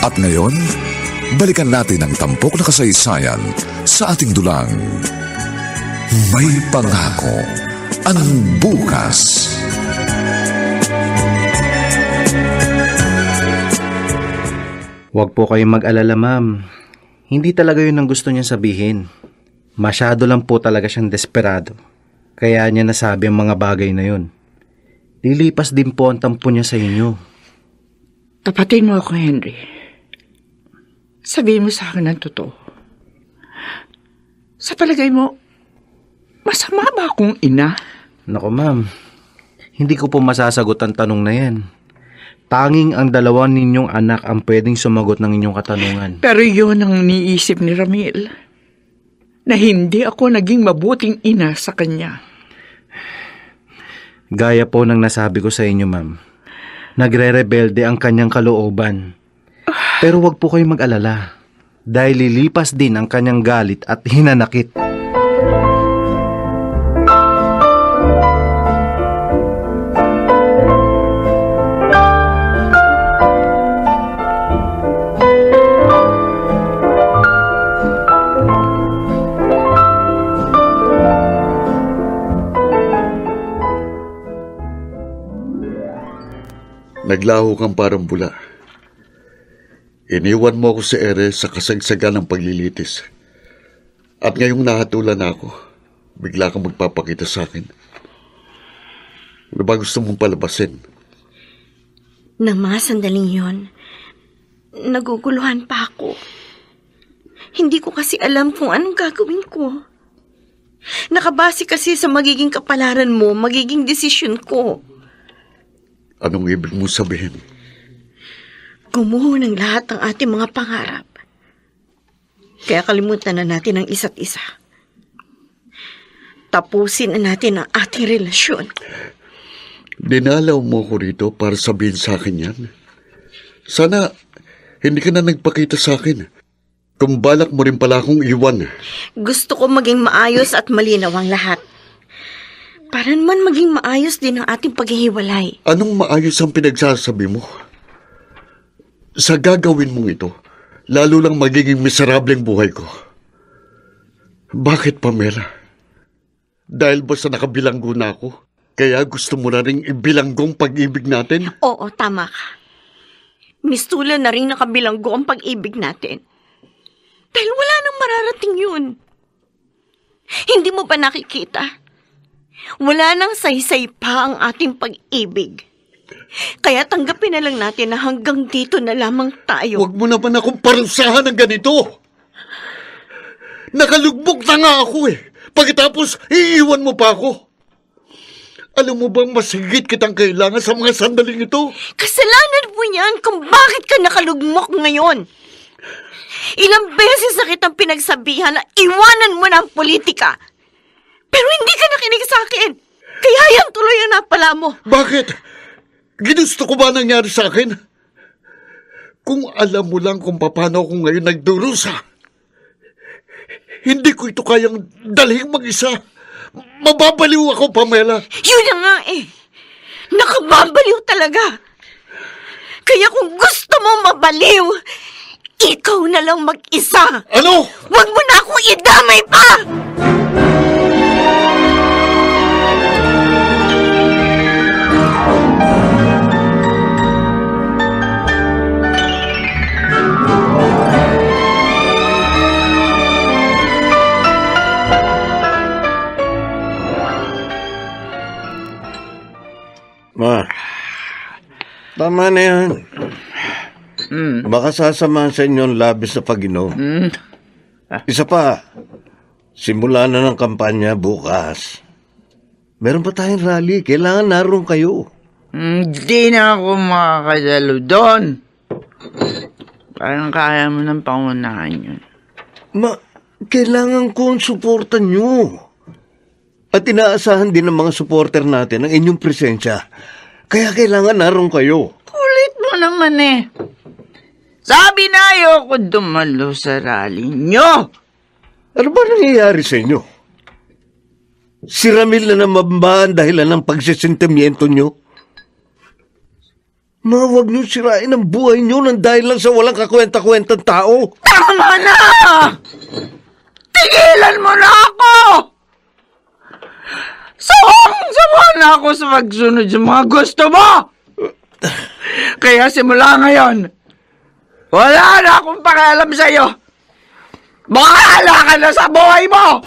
At ngayon, balikan natin ang tampok na kasaysayan sa ating dulang. May pangako ang bukas. Huwag po kayong mag-alala, ma'am. Hindi talaga yun ang gusto niya sabihin. Masyado lang po talaga siyang desperado. Kaya niya nasabi ang mga bagay na yun. Lilipas din po ang tampo niya sa inyo. Tapatin mo ako, Henry. Sabihin mo sa akin ang totoo. Sa palagay mo, masama ba akong ina? Naku, ma'am. Hindi ko po masasagot ang tanong na yan. Tanging ang 2 ninyong anak ang pwedeng sumagot ng inyong katanungan. Pero yun ang niisip ni Ramil. Na hindi ako naging mabuting ina sa kanya. Gaya po ng nasabi ko sa inyo, ma'am. Nagre-rebelde ang kanyang kalooban. Pero wag po kayong mag-alala. Dahil lilipas din ang kanyang galit at hinanakit. Naglaho kang parang bula. Iniwan mo ako sa ere sa kasagsagan ng paglilitis. At ngayong nahatulan na ako, bigla kang magpapakita sa akin. Ano ba gusto mong palabasin? Nang mga sandaling yon, naguguluhan pa ako. Hindi ko kasi alam kung anong gagawin ko. Nakabase kasi sa magiging kapalaran mo, magiging desisyon ko. Anong ibig mo sabihin? Gumuho ng lahat ng ating mga pangarap. Kaya kalimutan na natin ang isa't isa. Tapusin na natin ang ating relasyon. Dinalaw mo ko rito para sabihin sa akin yan. Sana hindi ka na nagpakita sa akin. Kung balak mo rin pala akong iwan. Gusto ko maging maayos at malinaw ang lahat. Para naman maging maayos din ang ating paghihiwalay. Anong maayos ang pinagsasabi mo? Sa gagawin mong ito, lalo lang magiging miserableng buhay ko. Bakit, Pamela? Dahil ba sa nakabilanggo na ako, kaya gusto mo na rin ibilanggong pag-ibig natin? Oo, tama ka. Mistulan na rin nakabilanggo ang pag-ibig natin. Dahil wala nang mararating yun. Hindi mo ba nakikita? Wala nang saysay pa ang ating pag-ibig. Kaya tanggapin na lang natin na hanggang dito na lamang tayo. Huwag mo naman akong parusahan ng ganito. Nakalugmok na nga ako eh. Pagkatapos, iiwan mo pa ako. Alam mo bang mas higit kitang kailangan sa mga sandaling ito? Kasalanan mo yan kung bakit ka nakalugmok ngayon. Ilang beses na kitang pinagsabihan na iwanan mo na ang politika. Pero hindi ka nakinig sa akin. Kaya yan tuloy ang napala mo. Bakit? Ginusto ko ba nangyari sa akin? Kung alam mo lang kung paano ako ngayon nagdurusa, hindi ko ito kayang dalhin mag-isa. Mababaliw ako, Pamela. Yun na nga eh. Nakababaliw talaga. Kaya kung gusto mo mabaliw, ikaw na lang mag-isa. Ano? Huwag mo na akong idamay pa! Ma, tama na yan. Baka sasamahan sa inyo ang labis na pag-inom. Isa pa, simula na ng kampanya bukas. Meron pa tayong rally. Kailangan naroon kayo. Hindi na ako makakadalo doon. Parang kaya mo ng pangunahan yun. Ma, kailangan ko ang suporta nyo. At inaasahan din ng mga supporter natin ang inyong presensya. Kaya kailangan naroon kayo. Kulit mo naman eh. Sabi na ayoko dumalo sa rally nyo. Ano ba nangyayari sa inyo? Si Ramil na naman ba ang dahilan ng pagsisentimiento nyo? Huwag nyo sirain ang buhay nyo nang dahil lang sa walang kakwenta-kwentang tao. Tama na! Tigilan mo na ako! Sawang-sawa na ako sa pagsunod sa mga gusto mo! Kaya simula ngayon, wala na akong pakialam sa'yo. Bahala ka na sa buhay mo!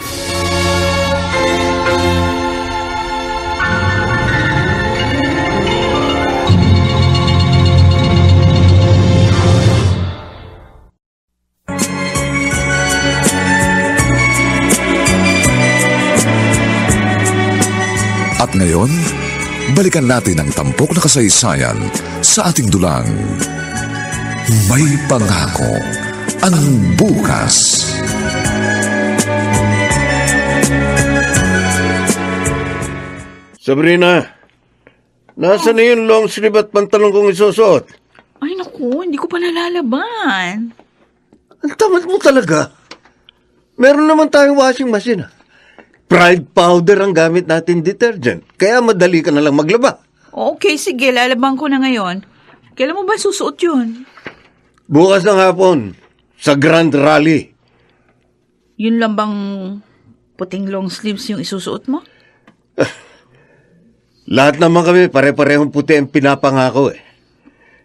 At ngayon, balikan natin ang tampok na kasaysayan sa ating dulang. May pangako ang bukas. Sabrina, nasa na yung long sleeve at pantalong kong isusuot? Ay naku, hindi ko pa nalalaban. Ang tamad mo talaga. Meron naman tayong washing machine. Pride powder ang gamit natin detergent. Kaya madali ka na lang maglaba. Okay, sige, lalaban ko na ngayon. Kailan mo ba susuot yun? Bukas ng hapon, sa Grand Rally. Yun lang bang puting long sleeves yung isusuot mo? Lahat naman kami pare-parehong puti ang pinapangako eh.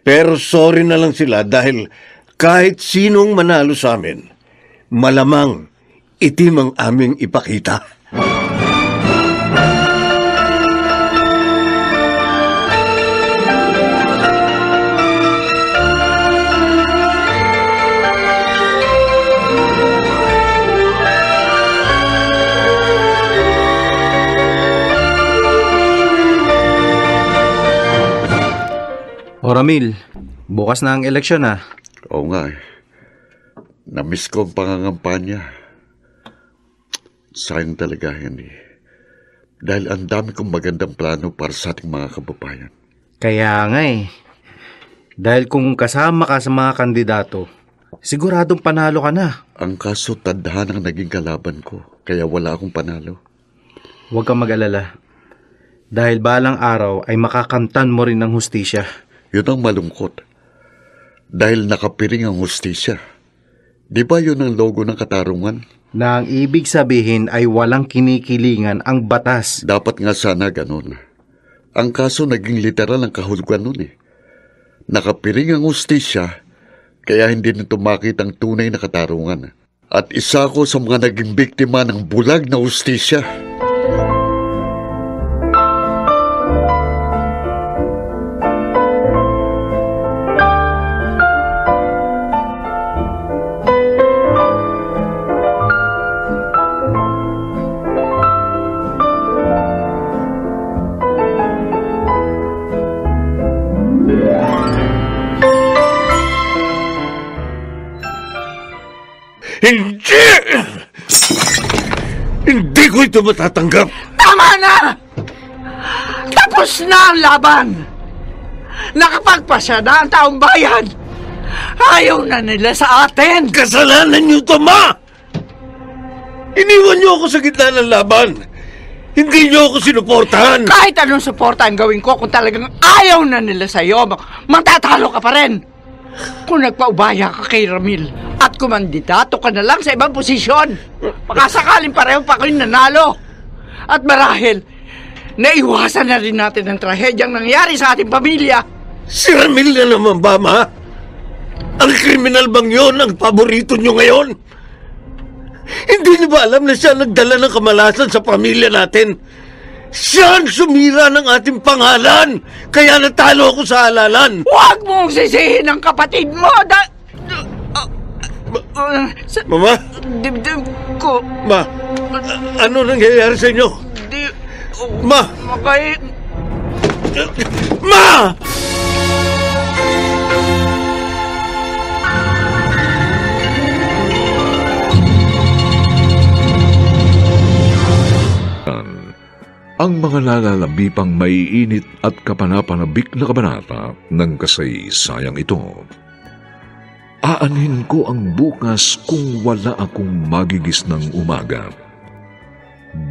Pero sorry na lang sila dahil Kahit sinong manalo sa amin, malamang itim ang aming ipakita. O Ramil, bukas na ang eleksyon ha. Oo nga eh. Namiss ko ang pangangampanya. Sayang talaga yan eh. Dahil ang dami kong magandang plano para sa ating mga kababayan. Kaya nga eh. Dahil kung kasama ka sa mga kandidato, siguradong panalo ka na. Ang kaso tadhanang naging kalaban ko, kaya wala akong panalo. Huwag kang mag-alala. Dahil balang araw ay makakamtan mo rin ng hustisya. Yun ang malungkot. Dahil nakapiring ang hustisya. Di ba yun ang logo ng katarungan? Na ang ibig sabihin ay walang kinikilingan ang batas. Dapat nga sana ganun. Ang kaso naging literal ang kahulugan nun eh. Nakapiring ang hustisya, kaya hindi nito makita ang tunay na katarungan. At isa ko sa mga naging biktima ng bulag na hustisya. Hindi! Hindi ko ito matatanggap! Tama na! Tapos na ang laban! Nakapagpasya na ang taong bayan! Ayaw na nila sa atin! Kasalanan niyo ito, Ma! Iniwan niyo ako sa gitna ng laban! Hindi niyo ako sinuportahan! Kahit anong suporta ang gawin ko, kung talagang ayaw na nila sa'yo, matatalo ka pa rin! Kung nagpaubaya ka kay Ramil at kumandidato ka na lang sa ibang posisyon, makasakaling pareho pa kayo nanalo. At marahil, naiwasan na rin natin ang trahedyang nangyari sa ating pamilya. Si Ramil na naman ba, Ma? Ang kriminal bang yun ang paborito niyo ngayon? Hindi niyo ba alam na siya nagdala ng kamalasan sa pamilya natin? Siya ang sumira ng ating pangalan, kaya natalo ako sa halalan. Huwag mong sisihin ang kapatid mo, Mama? Dibdib ko. Ma, ano nangyayari sa inyo? Ma! Ma! Ang mga nalalabipang maiinit at kapanapanabik na kabanata ng kasaysayang ito. Aanhin ko ang bukas kung wala akong magigis ng umaga.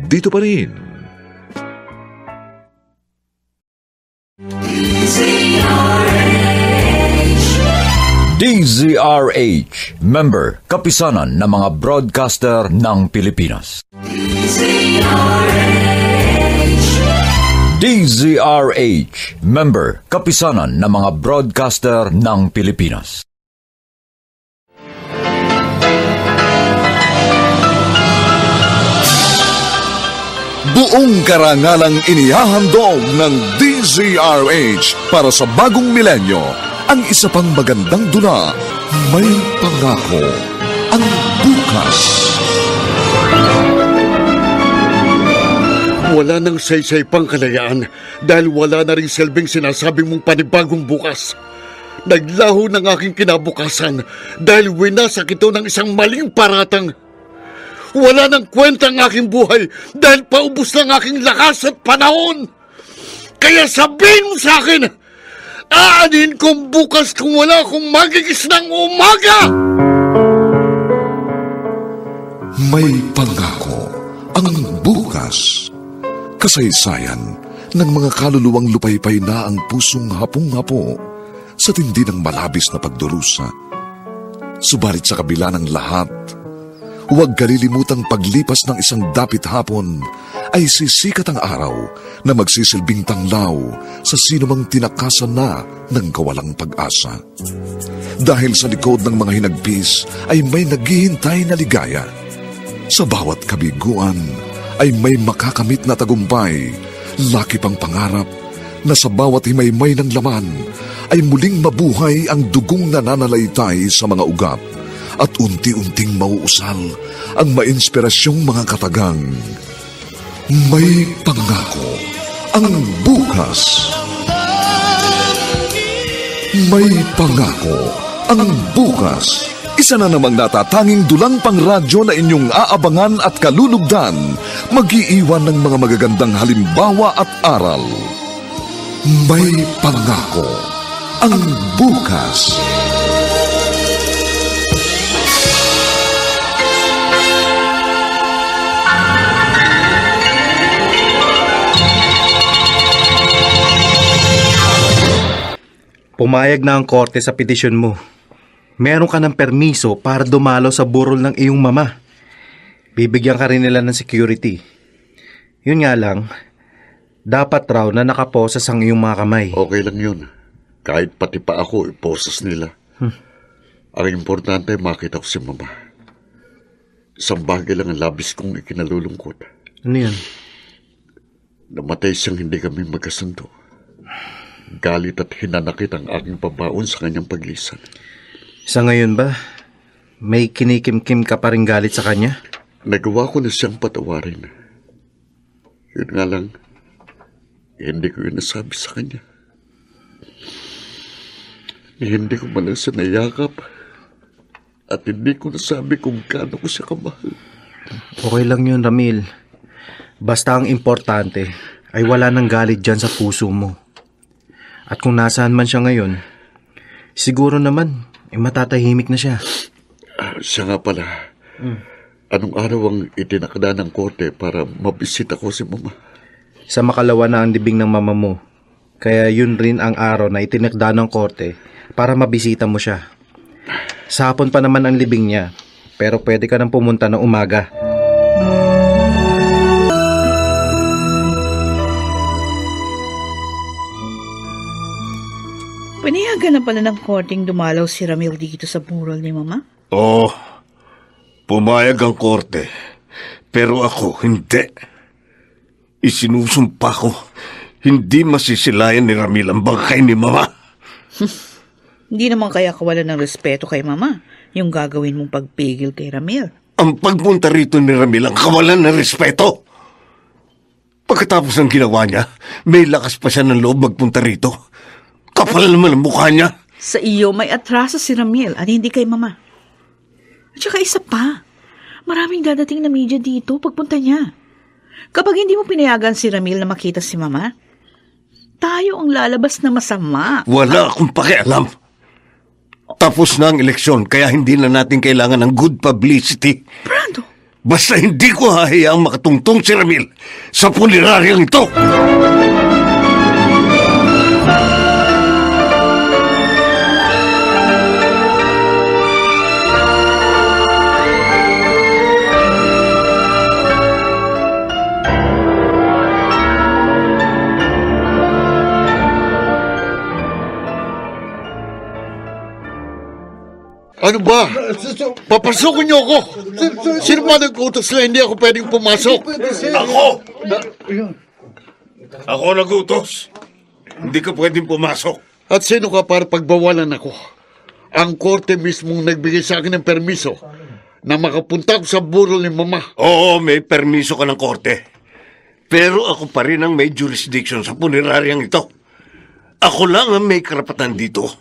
Dito pa rin. DZRH, member, kapisanan ng mga broadcaster ng Pilipinas. DZRH, member, kapisanan ng mga broadcaster ng Pilipinas. Buong karangalang inihahandog ng DZRH para sa bagong milenyo, ang isa pang magandang dula, May Pangako, ang bukas. Wala nang saysay pang kalayaan dahil wala na rin silbing sinasabing mong panibagong bukas. Naglaho ng aking kinabukasan dahil winasak ito ng isang maling paratang. Wala nang kwenta ang aking buhay dahil paubos ng aking lakas at panahon. Kaya sabihin mo sa akin, aanin kong bukas kung wala akong magigis ng umaga! May Pangako, ang bukas. Kasaysayan ng mga kaluluwang lupaypay na ang pusong hapong-hapo sa tindi ng malabis na pagdurusa. Subalit sa kabila ng lahat, Huwag kalilimutang paglipas ng isang dapit hapon ay sisikat ang araw na magsisilbing tanglaw sa sinumang tinakasan na ng kawalang pag-asa. Dahil sa likod ng mga hinagpis ay may naghihintay na ligaya. Sa bawat kabiguan ay may makakamit na tagumpay, laki pang pangarap na sa bawat himaymay ng laman ay muling mabuhay ang dugong nananalaytay sa mga ugap at unti-unting mauusal ang mainspirasyong mga katagang. May pangako ang bukas. May pangako ang bukas. Isa na namang natatanging dulang pangradyo na inyong aabangan at kalulugdan, mag-iiwan ng mga magagandang halimbawa at aral. May pangako ang bukas. Pumayag na ang korte sa petisyon mo. Meron ka ng permiso para dumalo sa burol ng iyong mama. Bibigyan ka rin nila ng security. Yun nga lang, dapat raw na nakaposas ang iyong mga kamay. Okay lang yun. Kahit pati pa ako, iposas nila. Ang importante, makita ko si mama. Isang bagay lang ang labis kong ikinalulungkot. Ano yan? Namatay siyang hindi kami magkasundo. Galit at hinanakit ang aking pabaon sa kanyang paglisan. Sa ngayon ba, may kinikimkim ka pa rin galit sa kanya? Nagawa ko na siyang patawarin. Yun nga lang, hindi ko yun nasabi sa kanya. Hindi ko man siya nayakap at hindi ko nasabi kung gaano ko siya kamahal. Okay lang yun, Ramil. Basta ang importante ay wala nang galit dyan sa puso mo. At kung nasaan man siya ngayon, siguro naman, matatahimik na siya. Siya nga pala. Anong araw ang itinakda ng korte para mabisita ko si mama? Sa makalawa na ang libing ng mama mo. Kaya yun rin ang araw na itinakda ng korte para mabisita mo siya. Sa hapon pa naman ang libing niya, pero pwede ka nang pumunta ng umaga. Pinayagan na pala ng korting dumalaw si Ramil dito sa burol ni Mama? Oo, pumayag ang korte. Pero ako, hindi. Isinusumpa ko, hindi masisilayan ni Ramil ang bangkay ni Mama. Hindi naman kaya kawalan ng respeto kay Mama yung gagawin mong pagpigil kay Ramil. Ang pagpunta rito ni Ramil ang kawalan ng respeto. Pagkatapos ng ginawa niya, may lakas pa siya ng loob magpunta rito. Kapal naman ang mukha niya. Sa iyo, may atraso si Ramil at hindi kay Mama. At saka isa pa, maraming dadating na media dito pagpunta niya. Kapag hindi mo pinayagan si Ramil na makita si Mama, tayo ang lalabas na masama. Wala akong pakialam. Tapos na ang eleksyon, kaya hindi na natin kailangan ng good publicity. Brando! Basta hindi ko hahayaang makatungtong si Ramil sa puniraryang ito. Ano ba? Papasukin niyo ako! Sino ba nag-utos na hindi ako pwedeng pumasok? Ako! Ako nag-utos. Hindi ka pwedeng pumasok. At sino ka para pagbawalan ako? Ang korte mismong nagbigay sa akin ng permiso na makapunta ko sa burol ni Mama. Oo, may permiso ka ng korte. Pero ako pa rin ang may jurisdiction sa puniraryang ito. Ako lang ang may karapatan dito.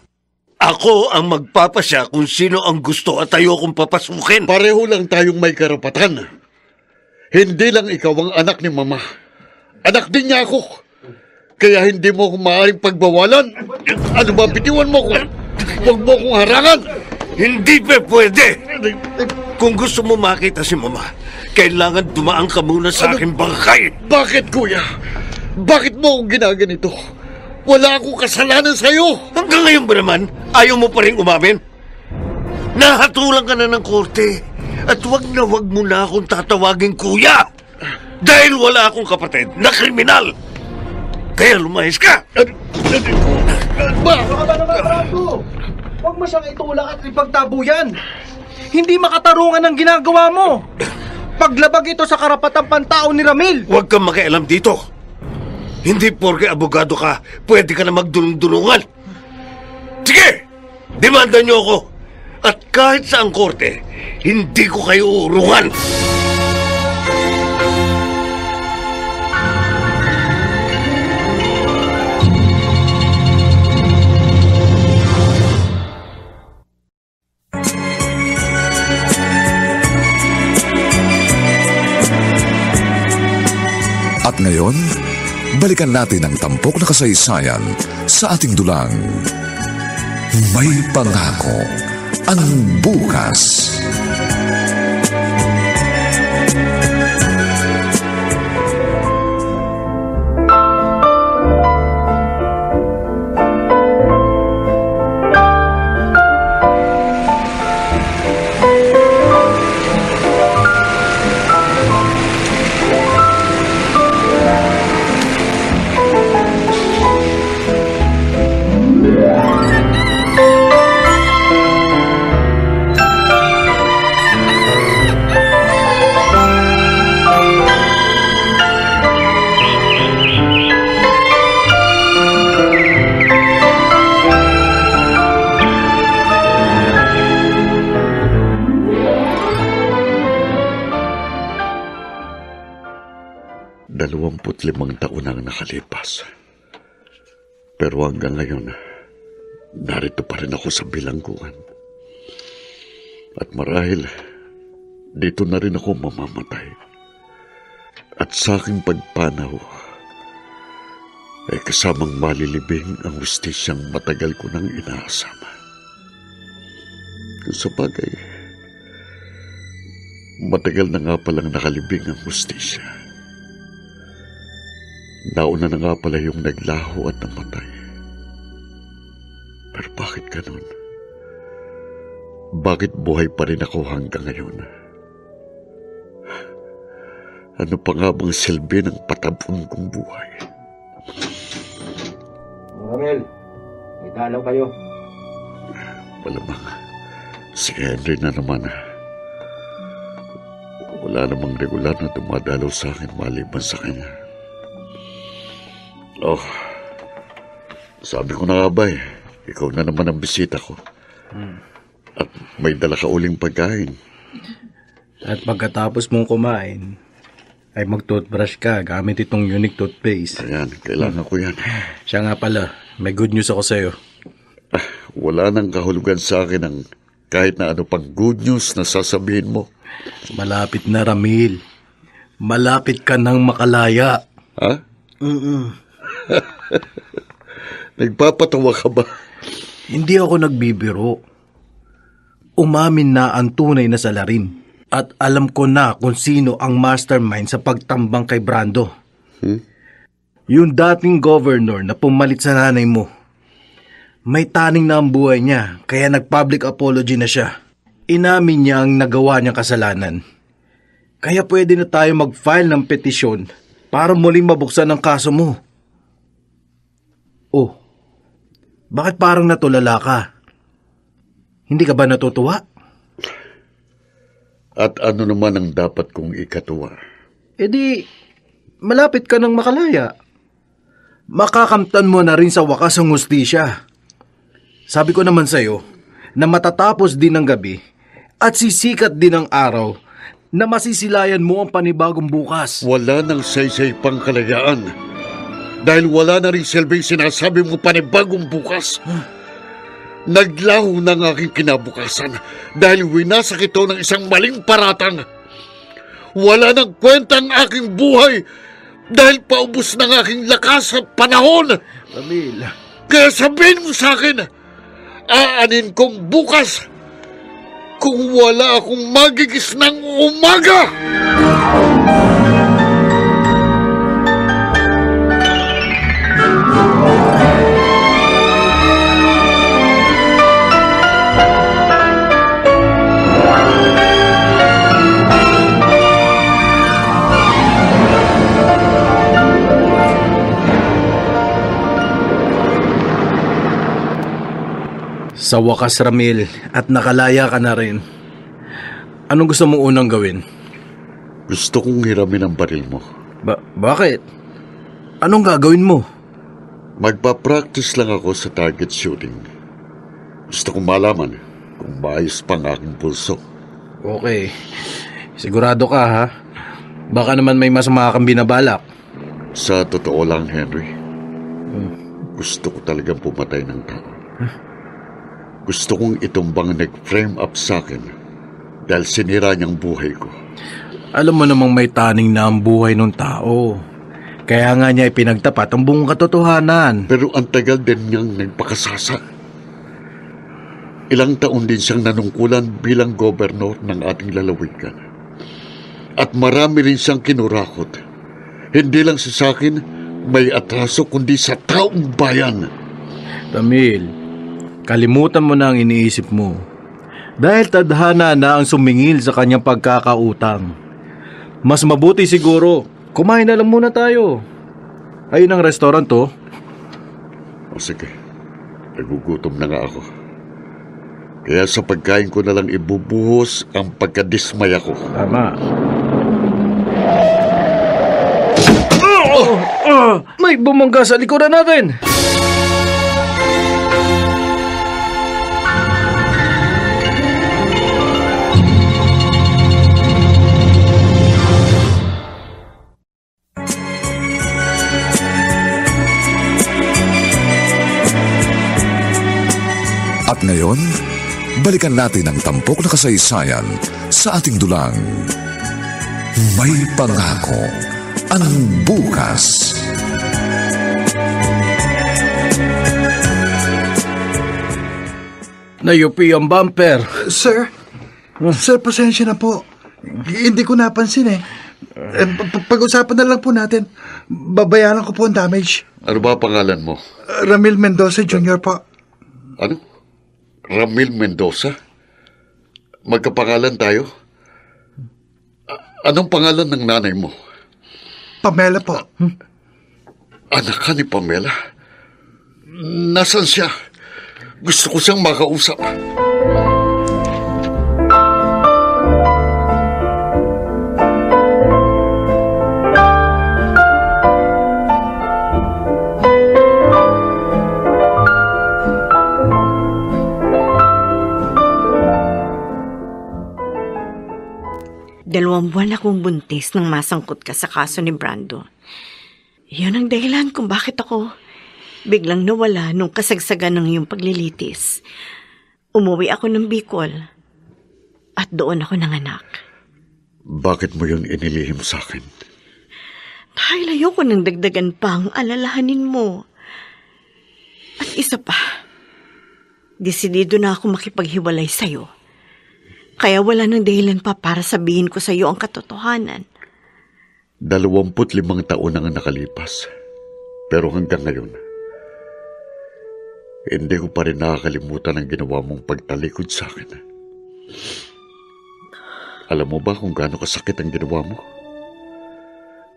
Ako ang magpapasya kung sino ang gusto at ayokong papasukin. Pareho lang tayong may karapatan. Hindi lang ikaw ang anak ni Mama. Anak din niya ako. Kaya hindi mo ako maaaring pagbawalan. Ano ba, bitiwan mo ko? Huwag mo akong harangan. Hindi pa pwede. Kung gusto mo makita si Mama, kailangan dumaan ka muna sa aking bangkay. Bakit, kuya? Bakit mo akong ginaganito? Wala akong kasalanan sa'yo. Hanggang ngayon ba naman, ayaw mo pa rin umamin? Nahatulan ka na ng korte. At wag mo na akong tatawagin kuya! Dahil wala akong kapatid na kriminal! Kaya lumayas ka! Baka ba naman, Brando? Huwag mo siyang itulak at ipagtabuyan. Hindi makatarungan ang ginagawa mo. Paglabag ito sa karapatang pantao ni Ramil. Huwag kang makialam dito. Hindi porke abogado ka, pwede ka na magdulong-dulungan. Sige! Demanda niyo ako. At kahit sa ang korte, hindi ko kayo urungan. At ngayon, balikan natin ang tampok na kasaysayan sa ating dulang. May pangako ang bukas. Limang taon ang nakalipas. Pero hanggang ngayon, narito pa rin ako sa bilangguan. At marahil, dito na rin ako mamamatay. At sa aking pagpanaw, ay kasamang malilibing ang hustisyang matagal ko nang inaasama. Kung sa bagay, matagal na nga palang nakalibing ang hustisya. Nauna na nga pala yung naglaho at namatay. Pero bakit ganun? Bakit buhay pa rin ako hanggang ngayon? Ano pa nga bang silbi ng patapon kong buhay? Ramil, may dalaw kayo. Malamang, si Henry na naman. Wala namang regular na dumadalaw sa akin maliban sa kanya. Oh, sabi ko na nga ba ikaw na naman ang bisita ko. At may dala ka uling pagkain. At pagkatapos mong kumain, ay mag-toothbrush ka gamit itong unique toothpaste. Ayan, kailangan ko yan. Siya nga pala, may good news ako sa'yo. Wala nang kahulugan sa akin ang kahit na ano pang good news na sasabihin mo. Malapit na, Ramil. Malapit ka nang makalaya. Ha? Nagpapatawa ka ba? Hindi ako nagbibiro. Umamin na ang tunay na salarin. At alam ko na kung sino ang mastermind sa pagtambang kay Brando. Yung dating governor na pumalit sa nanay mo. May taning na ang buhay niya, kaya nag-public apology na siya. Inamin niya ang nagawa niyang kasalanan. Kaya pwede na tayo mag-file ng petisyon para muling mabuksan ang kaso mo. Oh, bakit parang natulala ka? Hindi ka ba natutuwa? At ano naman ang dapat kong ikatuwa? E di, malapit ka nang makalaya. Makakamtan mo na rin sa wakas ang hustisya. Sabi ko naman sa'yo, na matatapos din ang gabi at sisikat din ang araw na masisilayan mo ang panibagong bukas. Wala nang saysay pang kalayaan. Dahil wala na rin silbing sinasabi mo panibagong bukas. Naglaho ng aking kinabukasan dahil winasak ito ng isang maling paratang. Wala nang kwenta ang aking buhay dahil paubos ng aking lakas at panahon. Ramil. Kaya sabihin mo sa akin, aanin kong bukas kung wala akong magigis ng umaga. Sa wakas, Ramil, at nakalaya ka na rin. Anong gusto mong unang gawin? Gusto kong hiramin ang baril mo. Bakit? Anong gagawin mo? Magpa-practice lang ako sa target shooting. Gusto kong malaman kung maayos pang aking pulso. Okay. Sigurado ka, ha? Baka naman may masama kang binabalak. Sa totoo lang, Henry, gusto ko talagang pumatay ng tao. Gusto kong itumbang nag-frame up sa akin dahil sinira niyang buhay ko. Alam mo namang may taning na ang buhay ng tao. Kaya nga niya ipinagtapat ang buong katotohanan. Pero ang tagal din niyang nagpakasasa. Ilang taon din siyang nanungkulan bilang gobernador ng ating lalawigan. At marami rin siyang kinurakot. Hindi lang sa akin may atraso kundi sa taong bayan. Ramil, kalimutan mo na ang iniisip mo. Dahil tadhana na ang sumingil sa kanyang pagkakautang. Mas mabuti siguro, kumain na lang muna tayo. Ayun ang restaurant, oh. O sige, nagugutom na nga ako. Kaya sa pagkain ko na lang ibubuhos ang pagkadismaya ko. Tama. May bumangga sa likuran natin! At ngayon, balikan natin ang tampok na kasaysayan sa ating dulang. May pangako ang bukas. Nayupi ang bumper. Sir, pasensya na po. Hindi ko napansin eh. Pag-usapan na lang po natin. Babayaran ko po ang damage. Ano ba pangalan mo? Ramil Mendoza Jr. po. Ano? Ramil Mendoza? Magkapangalan tayo? Anong pangalan ng nanay mo? Pamela po. Anak ka ni Pamela? Nasaan siya? Gusto ko siyang makausap. Dalawang buwan akong buntis nang masangkot ka sa kaso ni Brando. Yun ang dahilan kung bakit ako biglang nawala nung kasagsagan ng iyong paglilitis. Umuwi ako ng Bicol at doon ako nanganak. Bakit mo yun inilihim sa akin? Dahil ayoko nang dagdagan pa ang alalahanin mo. At isa pa, desidido na ako makipaghiwalay sa'yo. Kaya wala nang dahilan pa para sabihin ko sa iyo ang katotohanan. 25 taon ang nakalipas. Pero hanggang ngayon, hindi ko pa rin nakakalimutan ang ginawa mong pagtalikod sa akin. Alam mo ba kung gaano kasakit ang ginawa mo?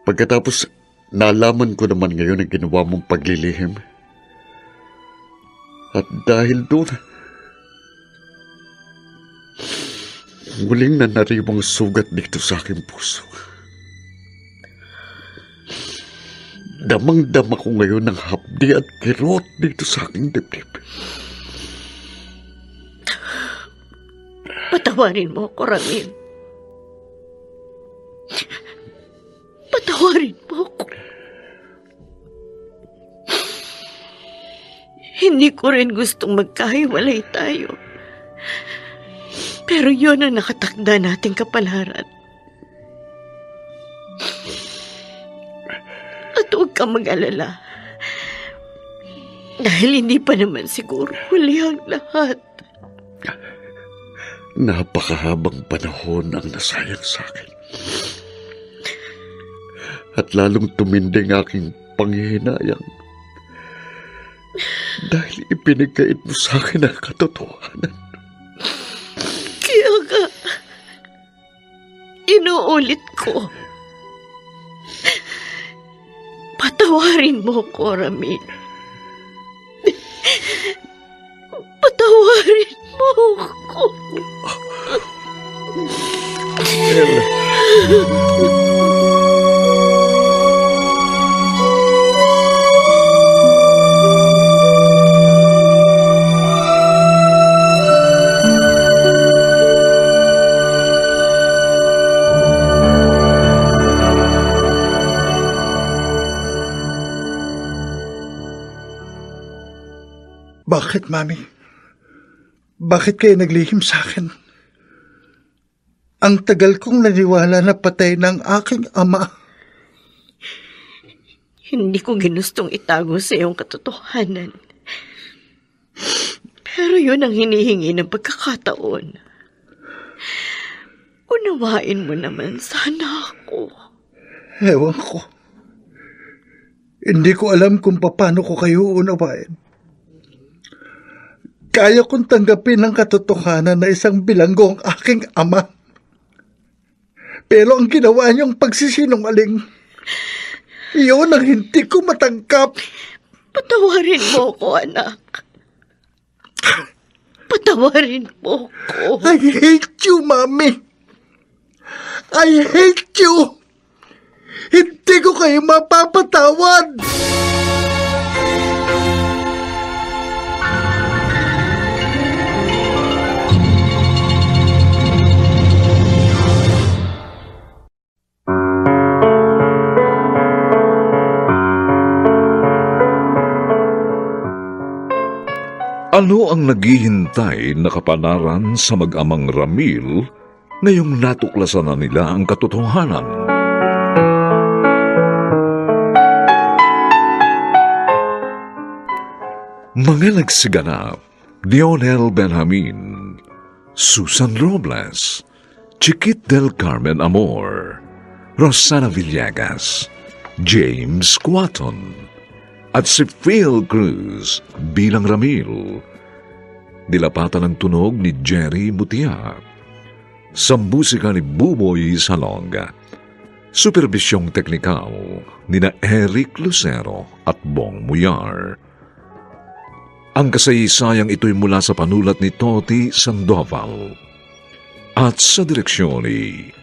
Pagkatapos, nalaman ko naman ngayon ang ginawa mong paglilihim. At dahil doon, muling nanariwang sugat dito sa aking puso. Damang-dama ko ngayon ng hapdi at kirot dito sa aking dibdib. Patawarin mo ako, Ramil. Patawarin mo ako. Hindi ko rin gustong magkahiwalay tayo. Pero yun ang nakatakda nating kapalaran. At huwag kang mag-alala. Dahil hindi pa naman siguro huli ang lahat. Napakahabang panahon ang nasayang sa akin. At lalong tuminding aking panghihinayang. Dahil ipinagkait mo sa akin ang katotohanan. Kaya nga, inuulit ko. Patawarin mo ko, Ramil. Patawarin Patawarin mo ako. Bakit, Mami? Bakit kayo naglihim sa akin? Ang tagal kong naniwala na patay ng aking ama. Hindi ko ginustong itago sa iyong katotohanan. Pero yun ang hinihingi ng pagkakataon. Unawain mo naman sana ako. Ewan ko. Hindi ko alam kung paano ko kayo unawain. Kaya kong tanggapin ang katotohanan na isang bilanggo ang aking ama. Pero ang ginawa niyong pagsisinungaling, iyon ang hindi ko matangkap. Patawarin mo ko, anak. Patawarin mo ko. I hate you, Mami. I hate you. Hindi ko kayo mapapatawad. Ano ang naghihintay na kapanaran sa mag-amang Ramil ngayong natuklasan na nila ang katotohanan? Mga nagsiganap: Dionel Benjamin, Susan Robles, Chiquit del Carmen Amor, Rosana Villegas, James Quaton, at si Phil Cruz bilang Ramil. Dilapatan ng tunog ni Jerry Mutia. Sa musika ni Buboy Salonga. Supervisyong teknikal ni na Eric Lucero at Bong Muyar. Ang kasaysayang ito'y mula sa panulat ni Toti Sandoval at sa direksyon ni